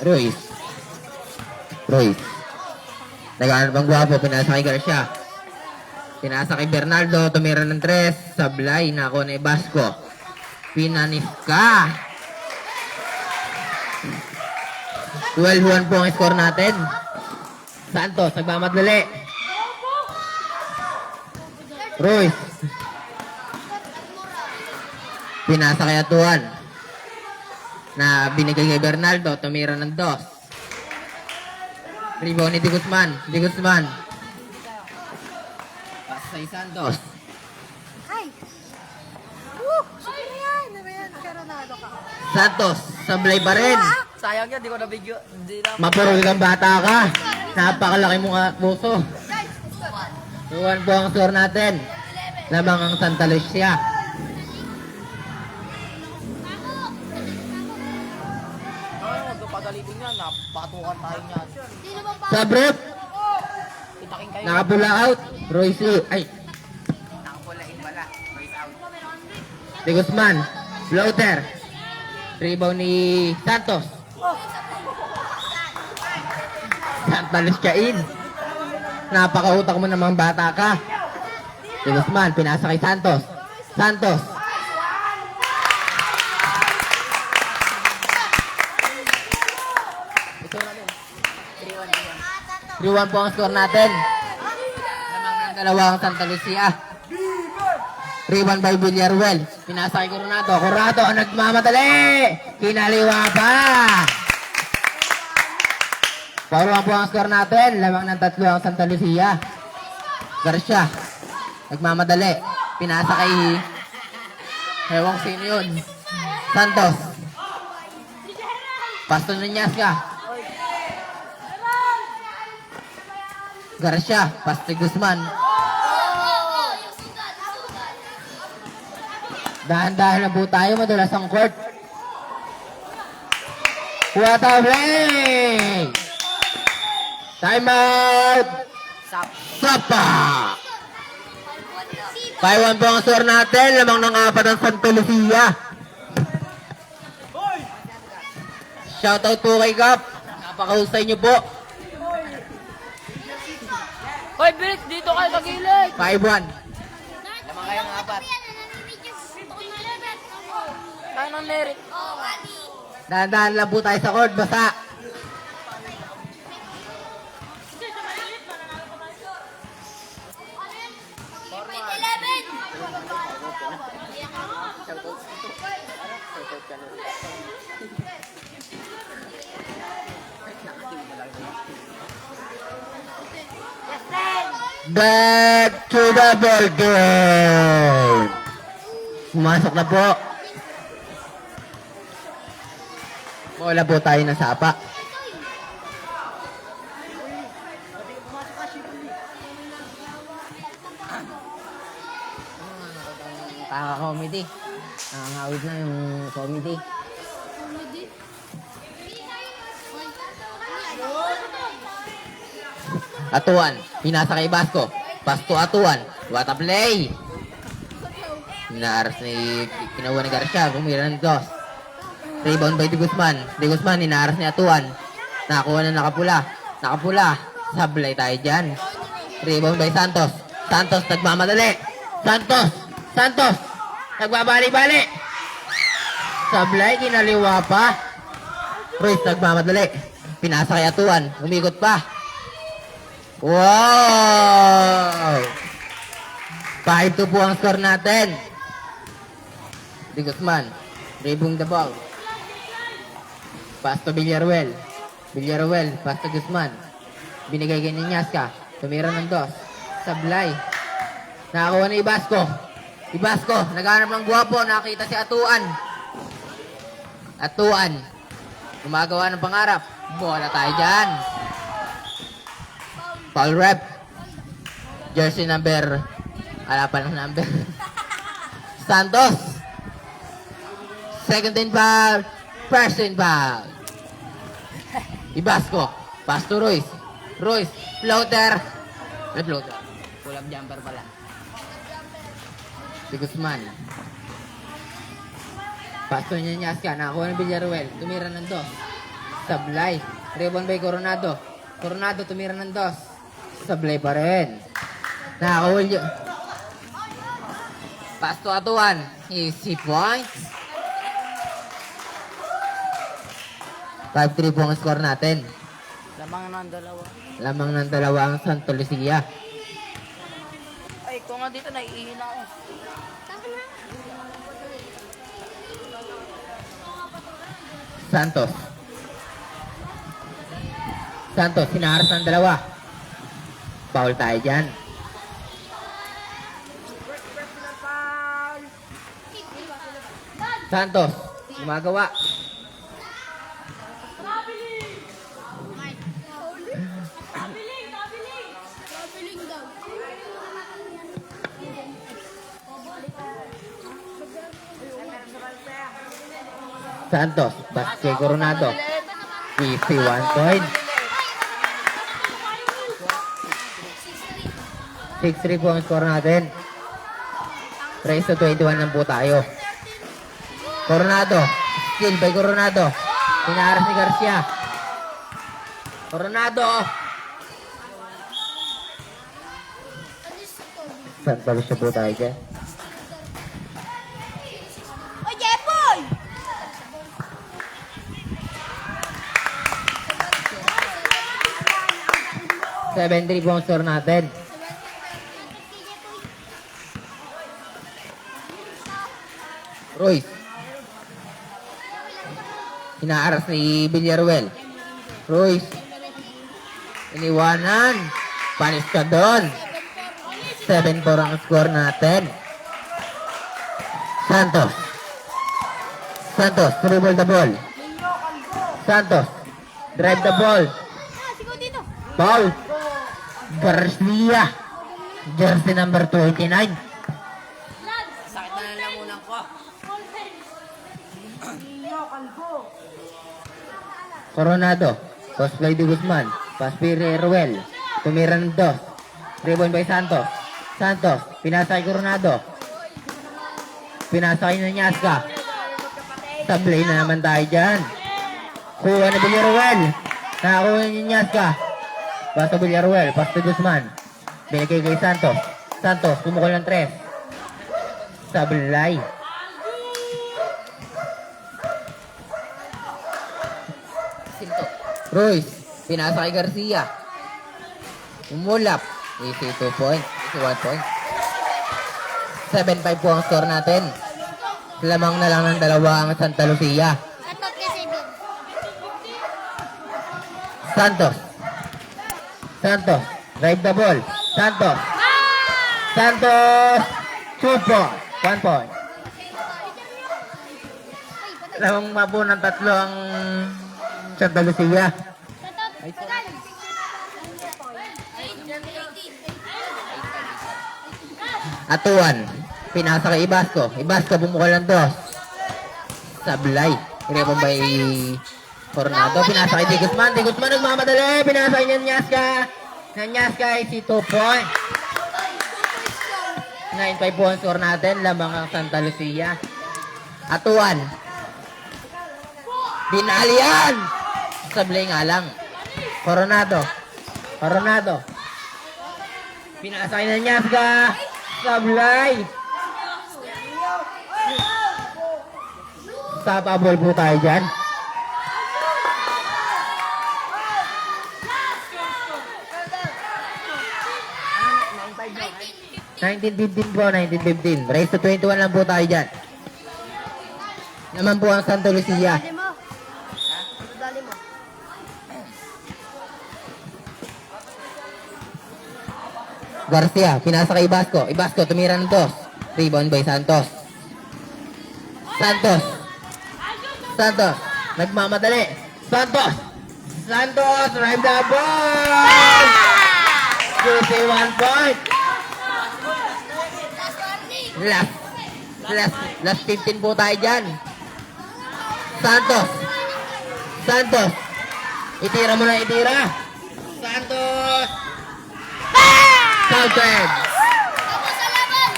Ruiz. Ruiz. Naghahanap ang guwapo. Pinasa kay Garcia. Pinasa kay Bernardo. Tumira ng 3. Sablay. Nako na Ibasco. Pinanis ka. 12-1 po ang score natin. Santos. Nagmamadali. Ruiz. Pinasa kay Atuan. Na binigay kay Bernardo, tumira ng 2. Rebound ni De Guzman. De Guzman. Pasa kay Santos. Ay. Sige na yan. Ano yan? Coronado ka. Santos, sablay pa rin. Sayang yan, di ko na-video. Hindi na. Mapurol kang bata ka. Napakalaki mong puso. 2-1 po ang score natin. Lamang ang Santa Lucia. Pagalitin yan, napatukan tayo niyan. Sabrot. Itakin kayo. Nakapula out. Royce. Ay. Nakapulain pala. Right out. De Guzman. Floater. Rebound ni Santos. Santa Lucia in. Napakautak mo namang bata ka. De Guzman. Pinasa kay Santos. Santos. Ito na din. 3-1 po ang score natin. Lamang ng dalawang Santa Lucia. 3-1 by Villaruel. Pinasa kay Coronado. Coronado ang nagmamadali. Kinaliwa pa. 4-1 po ang score natin. Lamang ng 3 ang Santa Lucia. Garcia. Nagmamadali. Pinasa kay Hewang sino yun. Santos. Pasto Nanyas ka. Garcia. Pasto Guzman. Dahan-dahan na po tayo, madulas ang court. What a play! Time out! Sap. Sapa! 5-1 po ang score natin. Lamang ng 4 ang Santa Lucia. Shoutout po kay Gap. Napakahusay niyo po. Hoy, Birik, dito kayo sa gilid. 5-1. Lamang kayo ng 4. Tayo ng Nerik. Dahan-dahan lang po tayo sa court. Basa. Back to the ball game. Pumasok na po. Bola po tayo ng sapa. Kaka-comedy. Nakangawid na yung comedy. Atuan, pinasa kay Basco. Pasto Atuan. What a play! Inaaras ni kinawa ni Garcia. Bumira ng dos. Rebound by De Guzman. De Guzman, inaaras ni Atuan. Nakakuha na nakapula. Nakapula. Sablay tayo dyan. Rebound by Santos. Santos, nagmamadali. Santos! Santos! Nagbabali-bali. Sablay, kinaliwa pa. Ruiz, nagmamadali. Pinasa kay Atuan. Umikot pa. Wow! 5-2 po ang score natin. De Guzman. Rebound the ball. Pass to Villaruel. Villaruel, pass to Guzman. Binigay kay Ninyaska. Tumira ng dos. Sablay. Nakakuha na Ibasco. Ibasco, naghanap ng guwapo. Nakita si Atuan. Atuan. Gumagawa ng pangarap. Bola tayo dyan. Foul rep. Jersey number. Ala pa ng number. Santos. Second in foul. First in foul. Ibasco. Pass to Ruiz. Ruiz. Floater. Floater. Pull-up jumper pala. Si Guzman. Pass to Ninyaska. Nakakuha ng Villaruel. Tumira ng dos. Sablay. Rebound by Coronado. Coronado tumira ng dos. Sablay pa rin. Nakakahul yun. Pass to Atuan. Easy points. 5-3 po ang score natin. Lamang ng dalawa. Lamang ng dalawa ang Santa Lucia. Ay, kung nga dito, naiihina ako. Santos. Santos, sinaharas ng dalawa. Foul tayo dyan. Santos, gumagawa. Santos, Basque Coronado. 51 point. 6-3 po ang score natin. 3-21 lang po tayo. Coronado. Skill by Coronado. Pinaharas ni Garcia. Coronado. Santa Lucia po tayo dyan. O, Jepoy! 7-3 po ang score natin. Royce. Inaaras ni Villaruel. Royce. Iniwanan. Panis ka doon. 7-4 ang score natin. Santos. Santos, dribble the ball. Santos, drive the ball. Foul. Garcia. Jersey number 29. Sakit na ng lamunan ko. Coronado. Cosplay de Guzman. Paspire Ruel. Tumira ng 2. 3 point by Santos. Santos. Pinasa kay Coronado. Pinasa kay Nanyaska. Sablay na naman tayo dyan. Kuha na Villaruel. Nakakuha ni Nanyaska. Basta Villaruel. Pasto Guzman. Binigay kay Santos. Santos. Pumukol ng 3. Sablay. Sinto. Ruiz. Pinasa kay Garcia. Umulap. Easy 2 point. Easy 1 point. 7-5 po ang score natin. Lamang na lang ng dalawa ang Santa Lucia. Atot kasi bin. Santos. Santos. Drive the ball. Santos. Santos. 2 point. 1 point. Lamang mabuo ng 3 ang Santa Lucia. Atuan. Pinasa kay Ibasco. Ibasco bumukol ng 2. Sablay. Irepon by Coronado. Pinasa kay Di Guzman. Di Guzman nagmamadali. Pinasa kay Nanyaska. Nanyaska ay si 2 point. 9-5 po ang score natin. Lamang ang Santa Lucia. Atuan. Binalian. Sablay nga lang. Coronado. Coronado. Pinasa kay Nanyaska. Sablay. Tapabol po tayo dyan. $19.15 po, $19.15. Race to 21 lang po tayo dyan. Naman po ang Santa Lucia. Dali mo. Dali mo. Garcia, pinasa kay Ibasco. Ibasco, tumira ng 2. Rebound by Santos. Santos. Santos. Nagmamadali. Santos. Santos. Drive the ball. Juicy 1 point. Last 15 po tayo dyan. Santos. Santos. Itira mo na itira. Santos. Counted.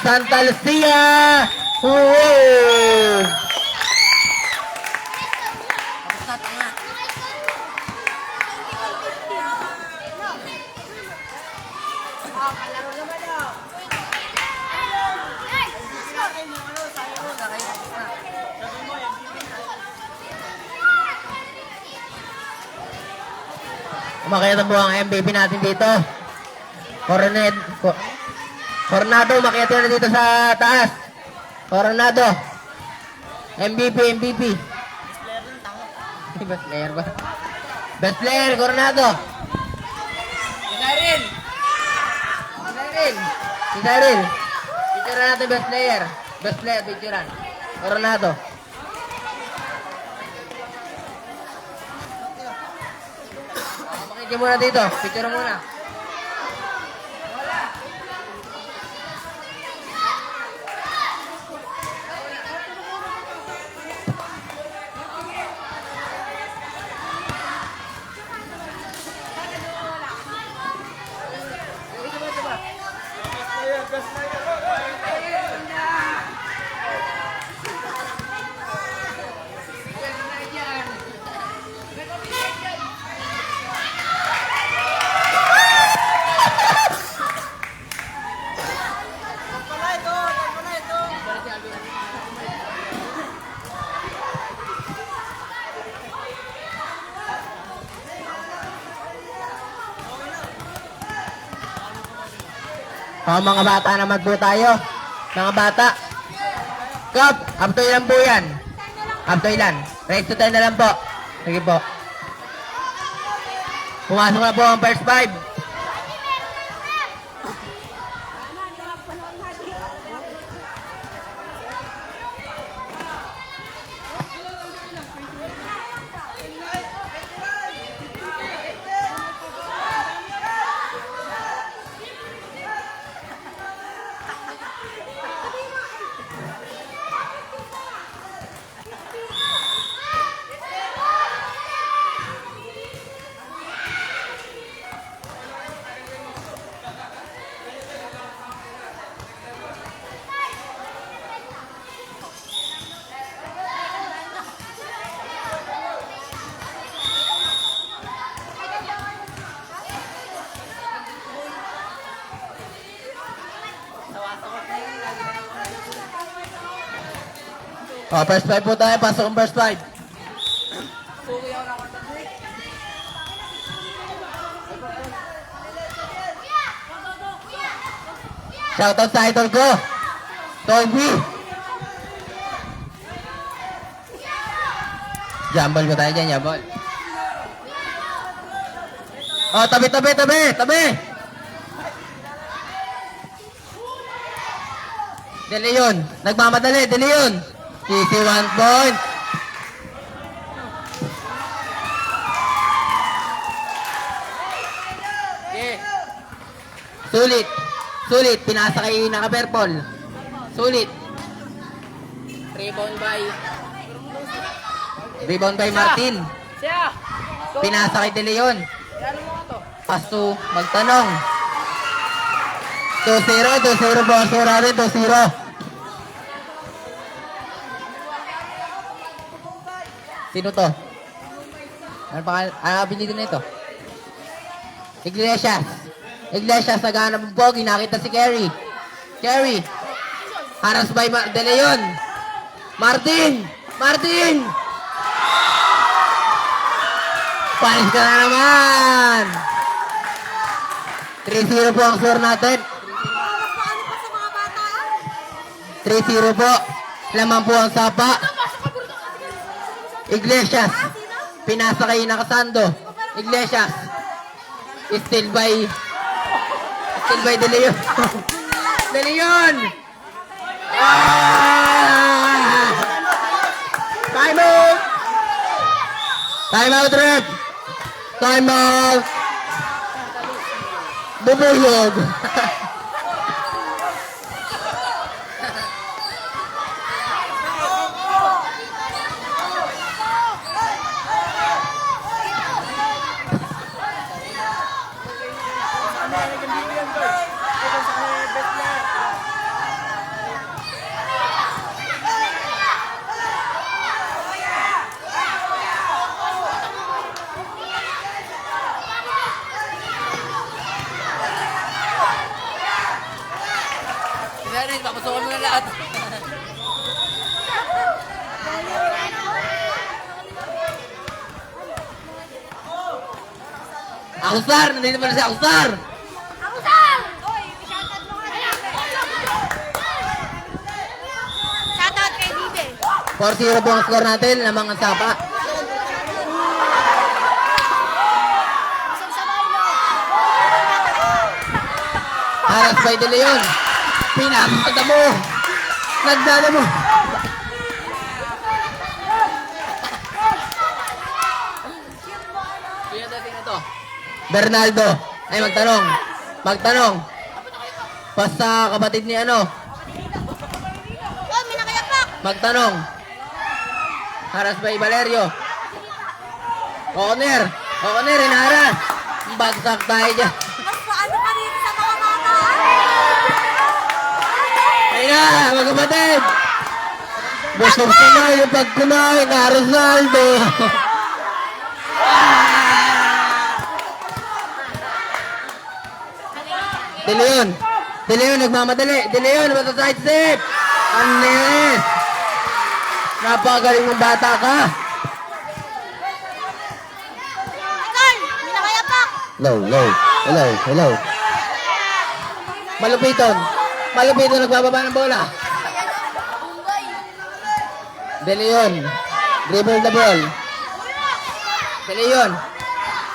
Santa Lucia. Woo! Umakita po ang MVP natin dito. Coronado, umakita na dito sa taas. Coronado. MVP. Best player ba? Best player, Coronado. Si Cyril. Picture natin best player. Best player, picturean. Coronado. Makikin muna dito. Picture muna. Mga bata naman po tayo. Mga bata. Kap, up to ilan po yan? Up to ilan? Race to 10 na lang po. Sige po. Pumasok na po ang first 5. Oh, first five po tayo. Pasok ang first five. Shoutout sa idol ko. Toby. Jambol ko tayo dyan, jambol. Oh, tabi. De Leon. Nagmamadali, De Leon. Easy 1 point. Sulit. Pinasa kay naka-purple. Sulit. Rebound by Martin. Siya! Pinasa kay De Leon. Ano mo to? Pasto, magtanong. 2-0 po ang sura rin, 2-0. Sino to? Ano pinili na ito? Iglesias, naghanap ng pogi, nakita si Kerry. Haras by De Leon. Martin! Panis ka na naman! 3-0 po ang score natin. 3-0 po. Laman po ang sapa. Iglesias. Pinasa kay Nakasando. Iglesias. Still by De Leon. De Leon! Time out, ref! Time out! Bubuyog! Dennis, papusukan mo na lahat. Akusar! Nandito pala si Akusar! Shoutout kay Bibe. 4-0 po ang score natin. Lamang ang sapa. Haras by De Leon. Pinapagda mo. Nagdala mo. Kuya dating na to. Bernaldo. Ay, magtanong. Basta kapatid ni ano. Oh, may nakayapak. Magtanong. Haras by Valerio. O'Connor, inaharas. Bagsak tayo dyan. Paano ka dito sa mga bata? Ayun na, mga kapatid. Busog kumain yung pagkumain na Ronaldo. De Leon, nagmamadali. De Leon, mataside step. Anes. Napakagaling ng bata ka. Nicole, may nakayapak. Hello. Malupiton, nagbababa ng bola. De Leon, dribble the ball. De Leon,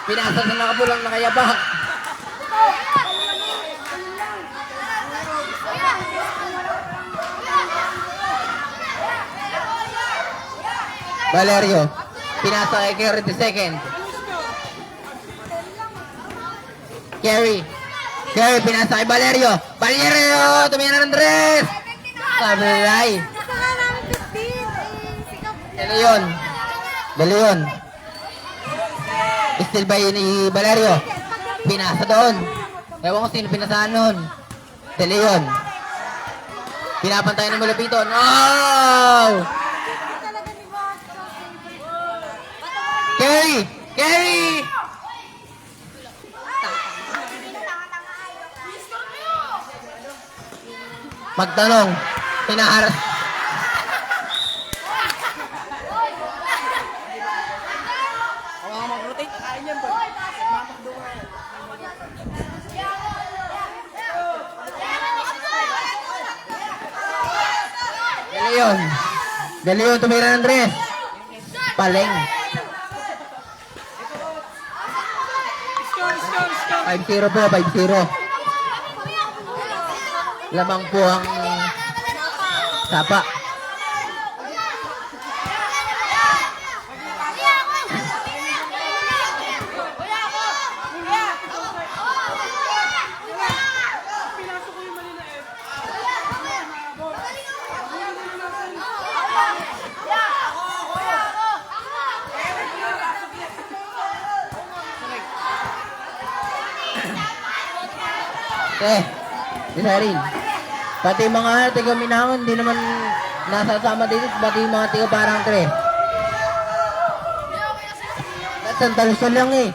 pinasa na nakapulang nakayabak. Valerio, pinasa kay Kerry the second. Kerry, pinasa kay Valerio. Tumingin na ng dress. Sablay. De Leon. Still by ni Valerio. Pinasa doon. Ewan ko sino pinasaan nun. De Leon. Pinapantay ng Malapiton. Oh! Kerry! Magtanong. Pinaharas. De Leon tumira ng 3. Paleng. 5-0 po, 5-0. Lamang po ang sapa. Isa rin. Pati mga tiga Minangon, hindi naman nasasama dito. Pati mga tiga parang 3. At Santa Luzon lang eh.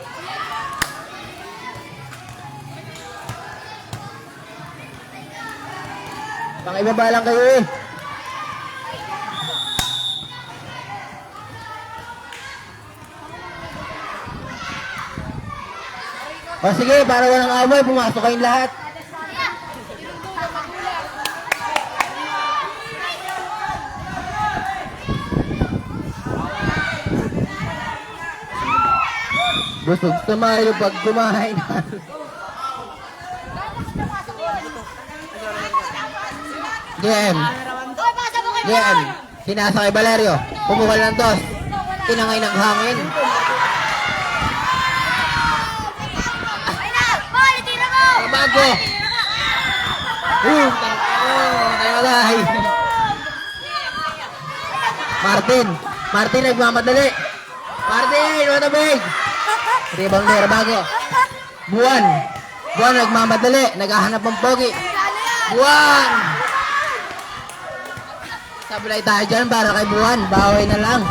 Pang-ibaba lang kayo eh. O sige, para walang away, pumasok kayong lahat. Busog sumayo pag kumain. GM. GM. Sinasakay Valerio. Pumukal ng tos. Tinangay ng hangin. Bago. Tayo. Martin nagmamadali. Martin, what a big. Rebound there, bago. Buwan nagmamadali. Naghahanap ng pogi. Buwan. Sablay tayo dyan para kay Buwan. Baway na lang.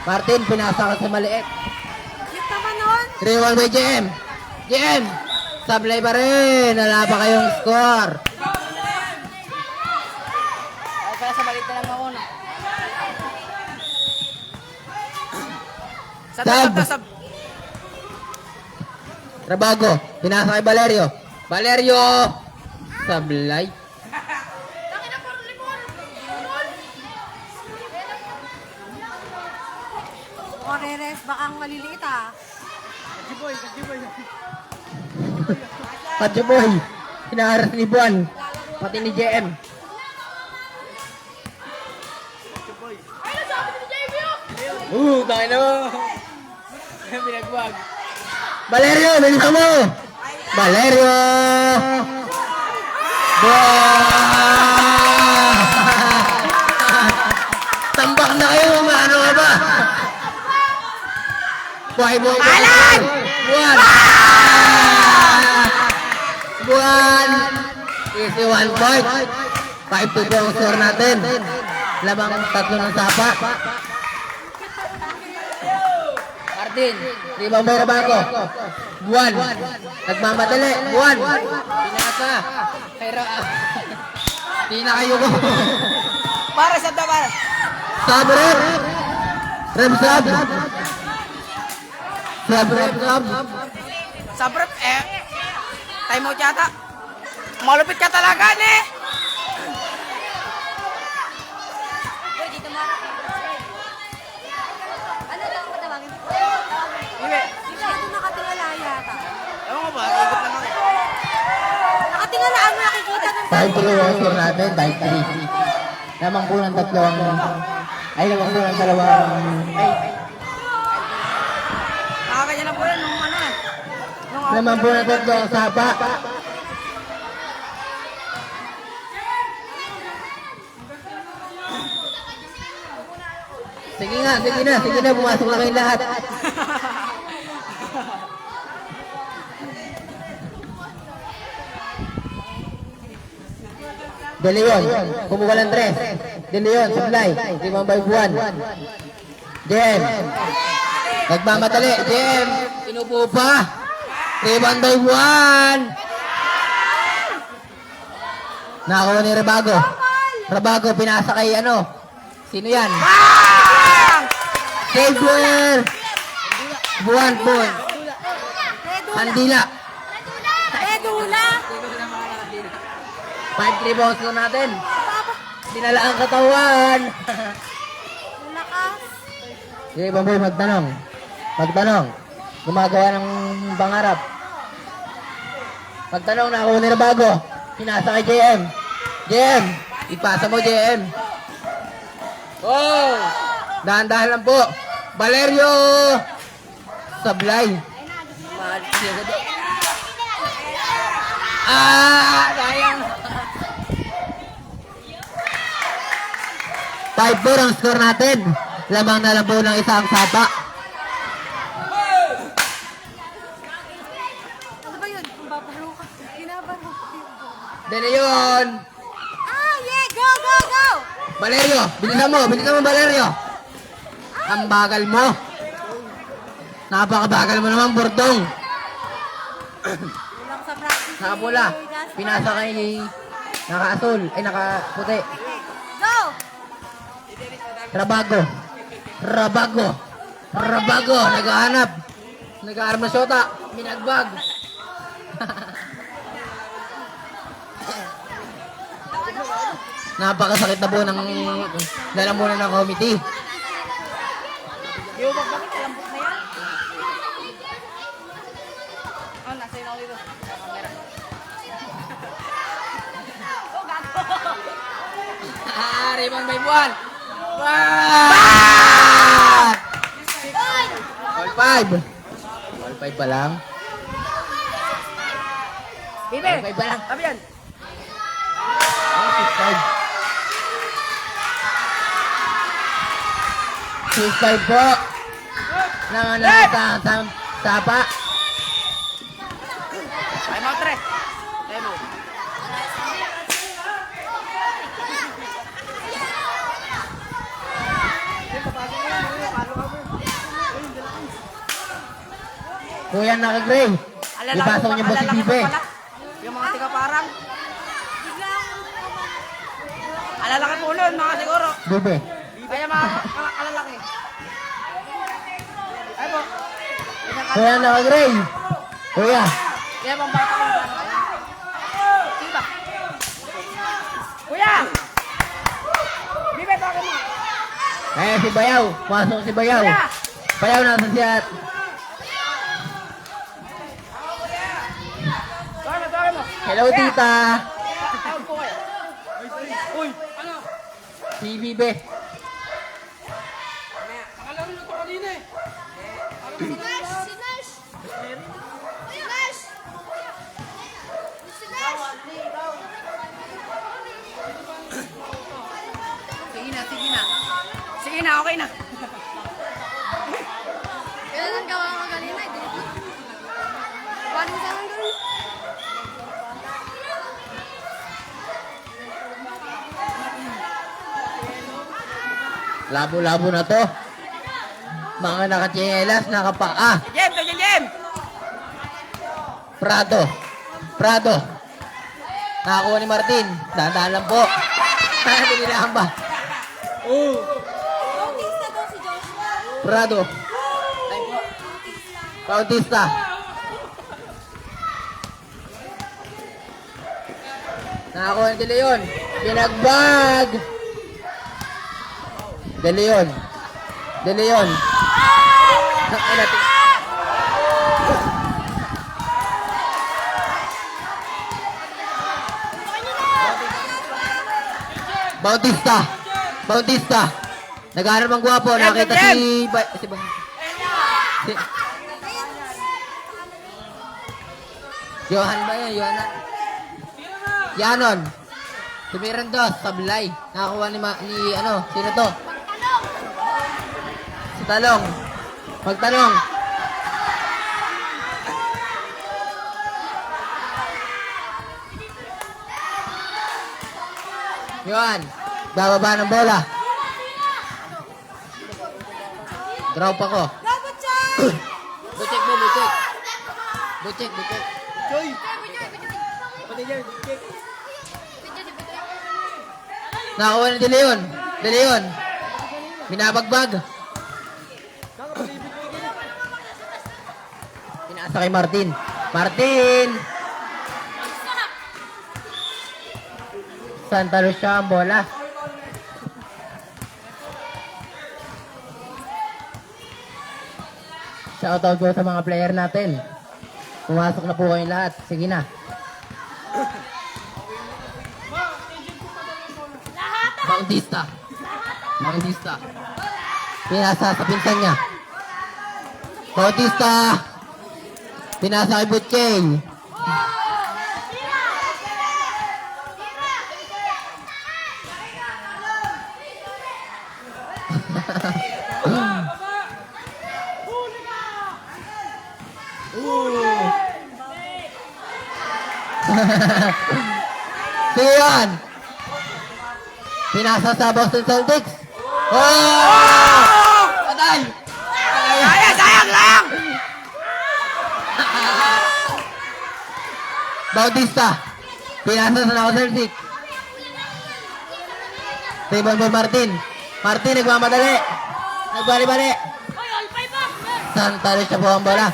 Martin, pinasa ka sa maliit. 3-1 by JM. JM, sablay pa rin. Wala pa kayong score. Ay, pala sa balit na lang ako na. Sab. Trabago, pinasa kay Valerio. Sablay. Oreres, baka ang maliliit ah. Kadyoboy, pinaharas ni Buwan. Pati ni JM. Tayo na mo. Pinagwag. Valerio, bilisan mo! Valerio! Tambak na kayo, ano ka ba? Buhay! Buwan! Easy 1 point. 5-2 ang score natin. Lamang 3 ng sapa. Martin, rebound by Rabaco. Buwan, nagmamadali. Buwan, pinasa. Tina kayo ko. Para sa para. Sabre. Sab. Sabrot time out yata. Malupit ka talaga ni. Nakatingala yata. Ewan ko ba, ikot lang ako. Nakatingala ang nakikita ng 5-3 ang score natin, 5-3. Lamang po ng lamang po ng dalawang Nakakanya na po yan nung ano eh. lamang po ng tatlong sapa. Sige na, pumasok na kayong lahat. De Leon, kumuha ng 3. De Leon, supply. 5 by 1. JM. Nagmamadali. JM. Inupo pa. 3 by 1. Nakakuha ni Rabago. Rabago, pinasa kay ano? Sino yan? Savior. Buwan. Handila. Edula. 5-3 balls ko natin. Dinala ang katawan. Malakas. Sige, Bamboy, magtanong. Magtanong. Gumagawa ng pangarap. Magtanong na ako na bago. Pinasa kay JM. JM, ipasa mo JM. Oh! Dahan-dahan lang po. Valerio! Sablay. Sayang. 5-4 ang score natin. Lamang na lang po ng isang sapa. Ano ba yun? Babaro ka. Kinabaro ka. De Leon! Ah, yeah! Go, go, go! Valerio! Bilisan mo Valerio! Ang bagal mo. Napakabagal mo naman, Bordong. Kulang sa practice. Nakapula. Pinasa kay naka-asul. Ay, naka-puti. Go! Rabago. Naghahanap. Nag-aarm na syota. Minagbag. Napakasakit na po ng lalamunan ng committee. Yung bakit kalambot na yan? Oh, nasa yun ako dito. Sa camera. Oh, gato! Rebound by buwan. All 5. All 5 pa lang. Bibe! All 5 pa lang. Sabi yan! All 6-5 po. Nanganang sapa. Time out, Tre! Time out. Kuya naka-gray. Ipasok niyo po si Bibe. Yung mga tiga parang. Alalaki po nun, mga siguro. Bibe. Kaya mga alalaki. Ay po. Kuya naka-gray. Kuya. Kaya pang bata ko. Diba? Kuya! Bibe, bakit mo? Si Bayaw. Pasok si Bayaw. Bayaw nasa siya. Bakit mo? Hello, tita. Tawag po kayo. Uy! Ano? Si Bibe. Nakalaro na ito kanina eh. Sige na, okay na. Kailan ang gawa ka kanina? Paano sa akin gawin? Labo-labo na to. Mga nakatsyelas, nakapaa. Jem! Jem! Jem! Prado. Nakakuha ni Martin. Dahan-dahan lang po. Pinilahan ba? Bautista daw si Joshua. Prado. Bautista. Nakakuha ni De Leon. Pinagbag. De Leon. Ay, natin. Bautista. Nag-aaral mang gwapo. Nakita si... si... Johan ba yan? Yanon. Si Mirandos. Sablay. Nakakuha ni sino to? Si Talong. Magtanong. Yohan, bababa ng bola. Drop ako. Bucek mo, bucek. Bucek. Choy! Pati dyan, check. Nakakuha ni De Leon. Binabagbag. Pinasa kay Martin. Santa Lucia ang bola. Shoutout po sa mga player natin. Pumasok na po kayong lahat. Sige na. Bautista. Bautista. Pinasa sa pinsan niya. Bautista. Pinasa kay Butcheng. Sige yan. Pinasa sa Boston Celtics. Oh! Patay! Sayang! Bautista. Pinasa sa Nako Celtics. Table for Martin. Martin nagmamadali. Nagbali-bali. Santa Lucia po ang bola.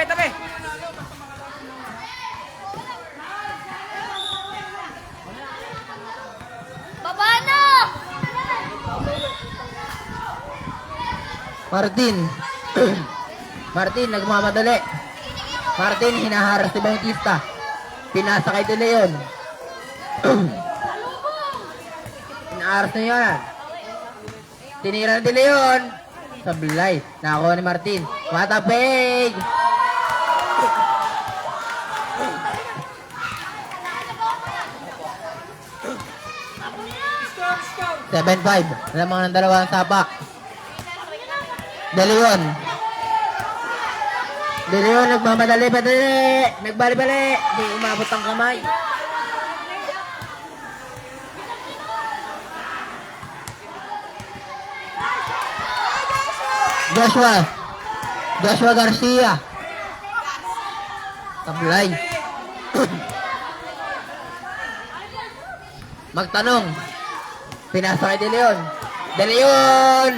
Tabi. Baba na! Martin. Martin nagmamadali. Martin hinaharas si Bautista. Pinasa kay De Leon. Hinaharas na yun. Tinira ni De Leon. Sablay. Nakakuha ni Martin. Matapig! 7-5. Lamang ng dalawang tapa. De Leon. De Leon nagmamadali-madali. Nagbali-bali. Di umabot ang kamay. Joshua Garcia. Tablay. Magtanong. Pinasa kay De Leon. De Leon!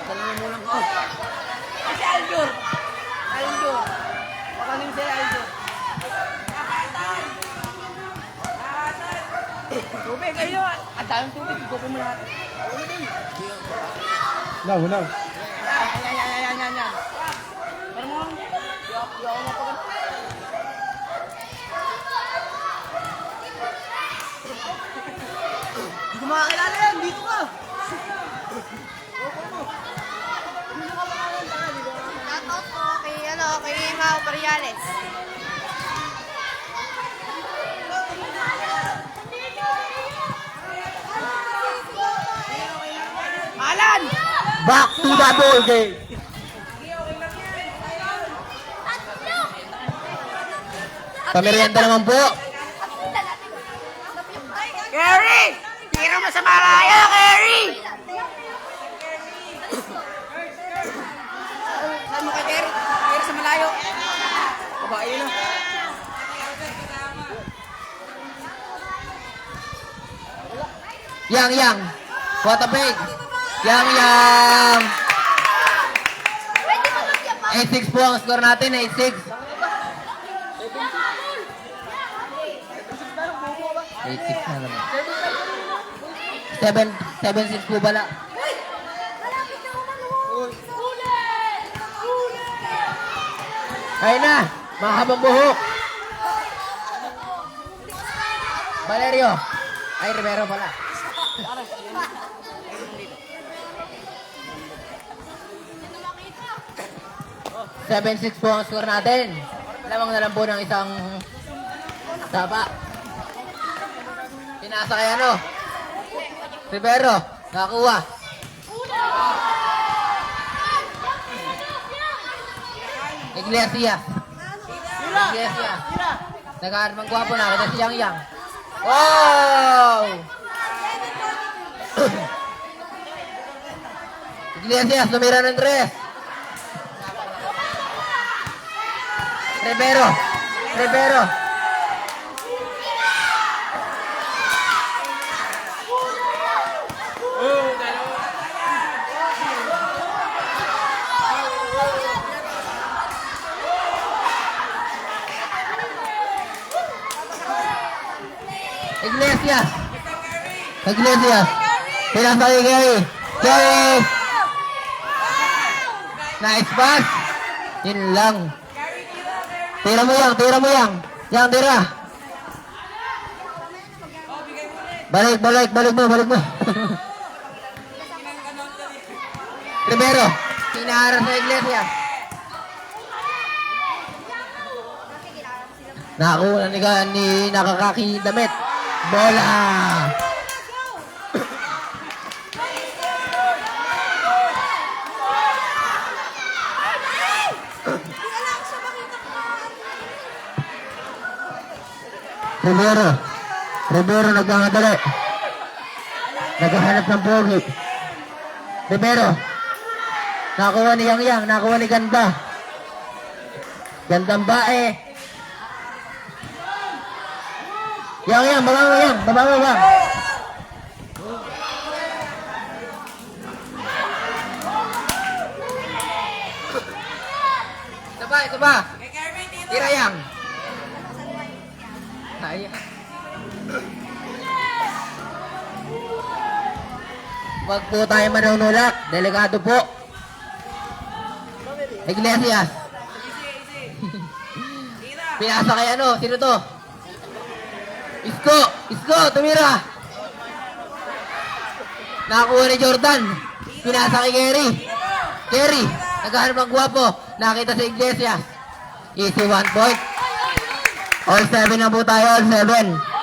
Tanongin mo lang ko. Si Aljur. Pakanin si Aljur. Tubig, kayo. Ang daming tubig. Ikupo mo lahat. No. Yan. Pero mo, di ako mapagal. Hindi ko makakilala yan. Dito ka. Shoutout po kay Mao Pariales. Alan! Back to the ball game. Pamerienda naman po. Kerry! Tira mo sa malayo, Kerry! Saan mo kay Kerry? Tira sa malayo. Babae na. Yang. What a big. Yang. 8-6 po ang score natin. 8-6. 8-6 na naman. 7-6 po bala. Ayun na. Mahabang buhok. Valerio. Ay, Rivero pala. 7-6 po ang score natin. Lamang na lang po ng isang tapa. Pinasa kay ano? Rivero. Nakakuha. Iglesias. Nag-aarmang gwapo na. Kita si Yang. Wow! Iglesias, tumira ng 3. Rivero. Iglesias. Iglesias. Pinasa kay Gary. Gary. Nice pass. Yun lang. Tira mo yang, tira mo yang. Yang, tira. Balik, balik, balik mo, balik mo. Rivero. Sinara sa Iglesias. Nakakuha ni nakakaki damit. Bola. Rivero. Rivero nagmamadali. Naghahanap ng pogi. Rivero. Nakuha ni Yang Yang. Nakuha ni Ganda. Gandang bae. Yang Yang. Baba mo Yang. Baba mo Yang. Isa pa. Isa pa. Tira Yang. Ayan. Huwag po tayo manunulak. Delikado po. Iglesias. Pinasa kay ano? Sino to? Isko. Isko. Tumira. Nakakuha ni Jordan. Pinasa kay Gary. Gary. Naghahanap ng guwapo. Nakita si Iglesias. Easy 1 point. All 7 na po tayo. All 7.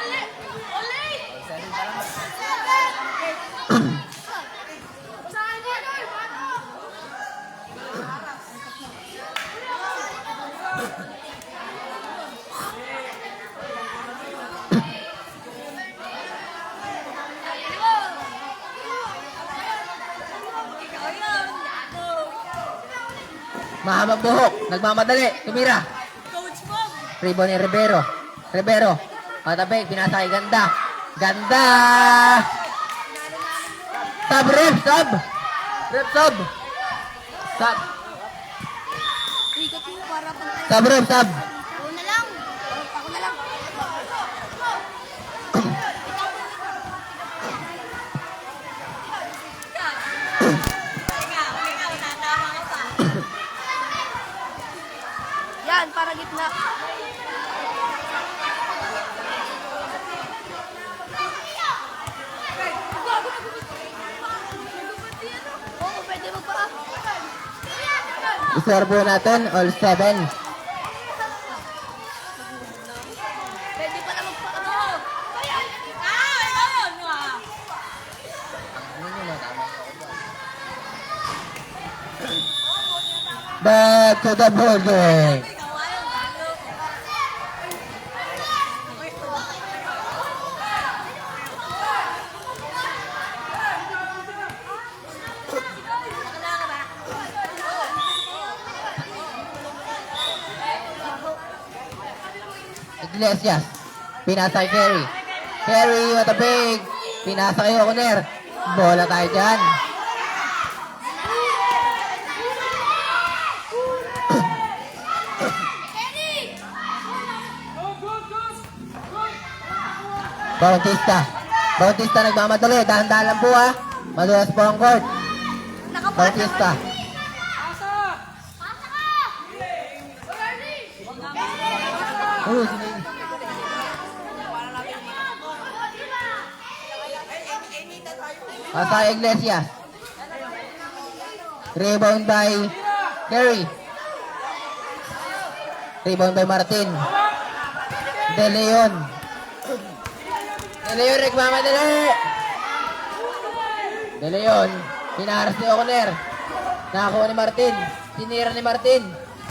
Mahabang buhok. Nagmamadali. Tumira. Rebound ni Rivero. Rivero. Patabig. Pinasa kay Ganda. Ganda. Sub, ref. Sub. Ref, sub. Sub. Sub, ref, sub. Ako na lang. Ako na lang. Yan, para gitna. Oo, pwede mo pa. Iserbo natin. All 7. Pwede pala magpa. Back to the building. Iglesias. Pinasa kay Kerry. Kerry, matabig. Pinasa kay O'Connor. Bola tayo dyan. Bautista. Bautista nagmamadali. Dahan-dahan lang po ha. Madulas po ang court. Bautista. Pasa Iglesias. Rebound by Kerry. Rebound by Martin. De Leon. De Leon nagmamadali. De Leon. Pinaharas ni O'Connor. Nakakuha ni Martin. Sinira ni Martin.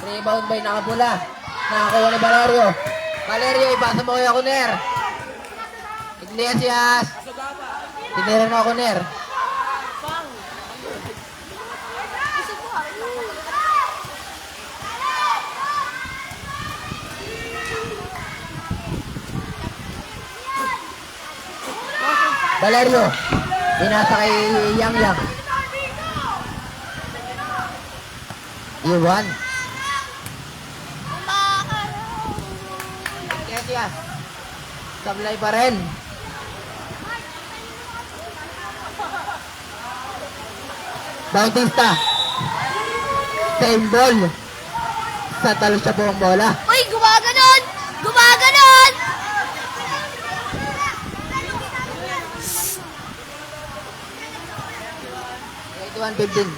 Rebound by Nakapula. Nakakuha ni Valerio. Valerio, ipasa mo kay O'Connor. Iglesias. Sinira na O'Connor. Valerio. Pinasa kay Yang Yang. Iwan. Iglesias. Sablay pa rin. Bautista. Same ball. Sa talo siya po ang bola. Uy, gumaganon! Gumaganon! 21-15.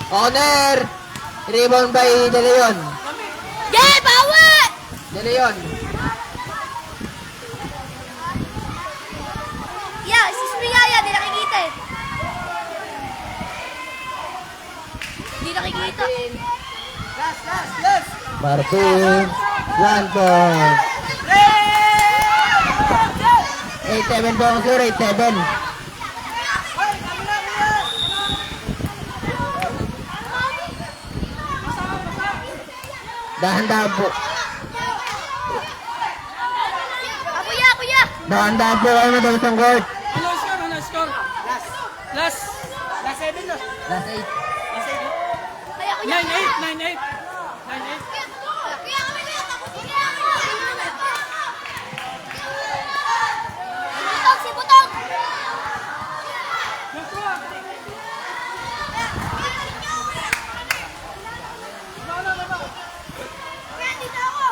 Corner! Rebound by De Leon. Yeah, bawi! De Leon. Yeah, si Spriyaya, di nakikita eh. Di nakikita. Martin. 1 point. 8-7 po ang score. 8-7. Dahan-dahan po. Kuya, kuya! Dahan-dahan po kayo na sa court. Ano score? Last 7 na. Last 8. Kaya kuya! 9-8. Kuya, kami na yun! Si Butong! Kuya, dito ako!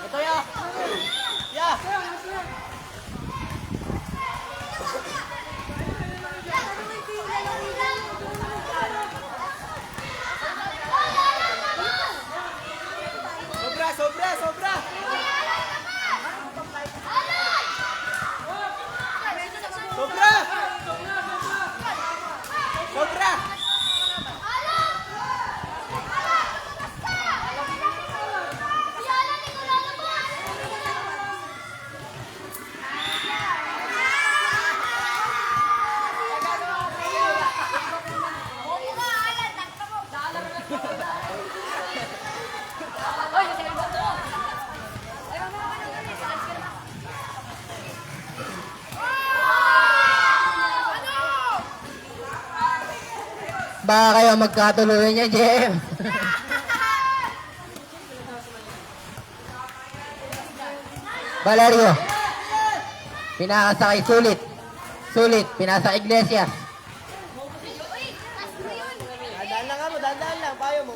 Ito ya. Yeah. Sobra. Baka kayo magkatuluyan niya, Jem. Valerio. Pinakasakay, sulit. Sulit, pinasa Iglesias. Dahan lang. Payo mo.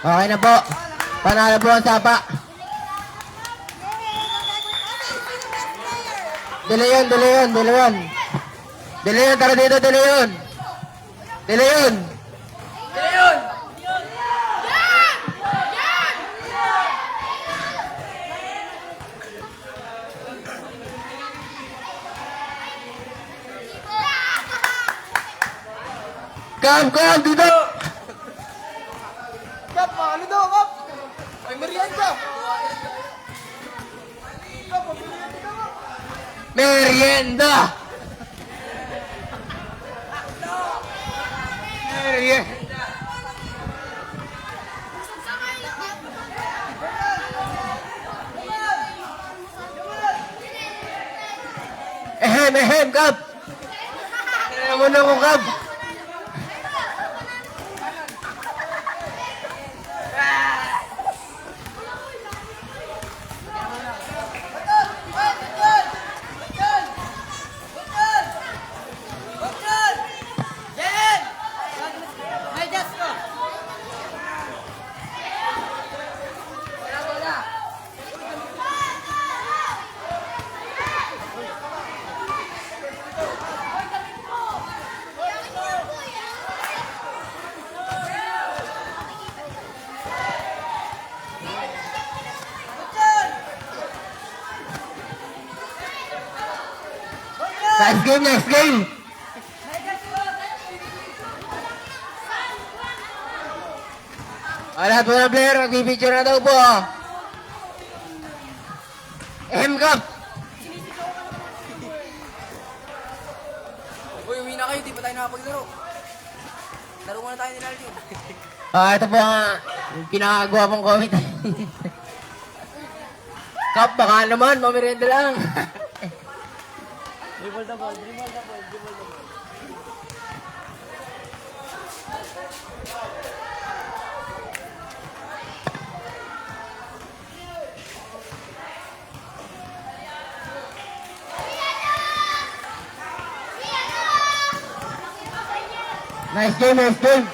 Okay na po. Panalo po ang sapa. De Leon. De Leon, tara dito, De Leon. De Leon. Kam, dito. Kap, ano daw, Kap? Ay, merienda. Merienda. Merienda. Ehem, Kap. Kaya mo na ko, Kap. Nice game. Lahat po ng player, magbibidyo na daw po. Kap. Uy, uwi na kayo. Di pa tayo nakapaglaro. Laro muna tayo ni Lalkin. Ito po ang pinakagawa pong comment. Kap, baka naman, mamirenda lang. Dribble the ball, dribble the ball, dribble the ball. Nice game, nice game.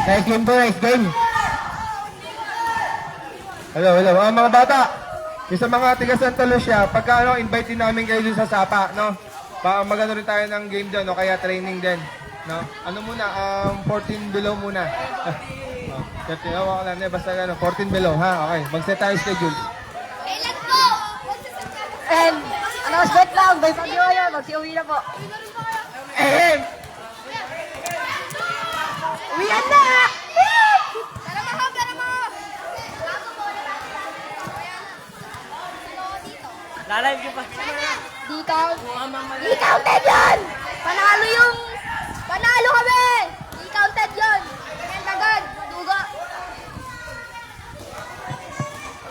Nice game po, nice game. Hello, hello. Mga bata, yung sa mga tiga Santa Lucia, pagka invite din namin kayo dun sa Sapa, no? Magano rin tayo ng game dyan, no? Kaya training din, no? Ano muna, 14 below muna. Oh, 13, ko lang, basta 14 below, ha? Okay, mag-set tayo schedule. Kailan po? And, announcement lang, by Fabiola, magsiuwi na po. Ahem! Uwian na! Tara mo, tara mo. Lalive ka pa. Di counted yun! Panalo kami! Di counted yun! Agad, duga.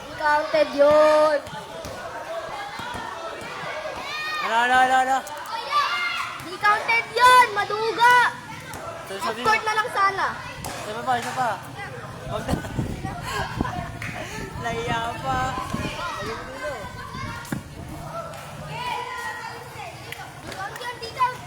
Di counted yun! Ano. Di counted yun! Maduga! Sabi Off mo. court na lang sana. Isa pa. Wag na. Naiya ka pa. Lagyan mo dito. Di count yun, di count.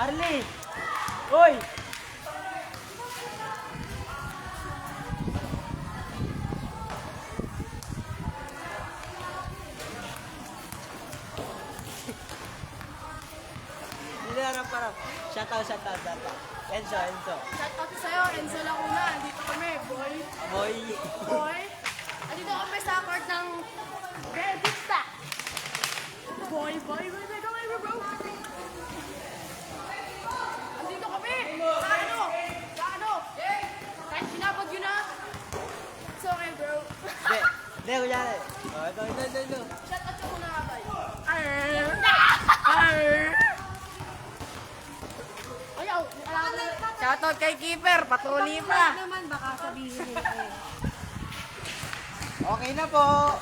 Arlie! Uy! Hindi harap. Shout out. Enzo. Shout out sa'yo, Enzo Lacuna. Dito kami, boy. Boy! Andito kami sa court ng Redista. Boy, bro. Andito kami. Sa ano? Kahit sinabag yun na. It's okay, bro. Hindi, kunyari. Oh, ito. Shout out sa muna nga tayo. Ayaw, alam mo na. Shout out kay Keeper, patuloy pa. naman, baka sabihin nila eh. Okay na po.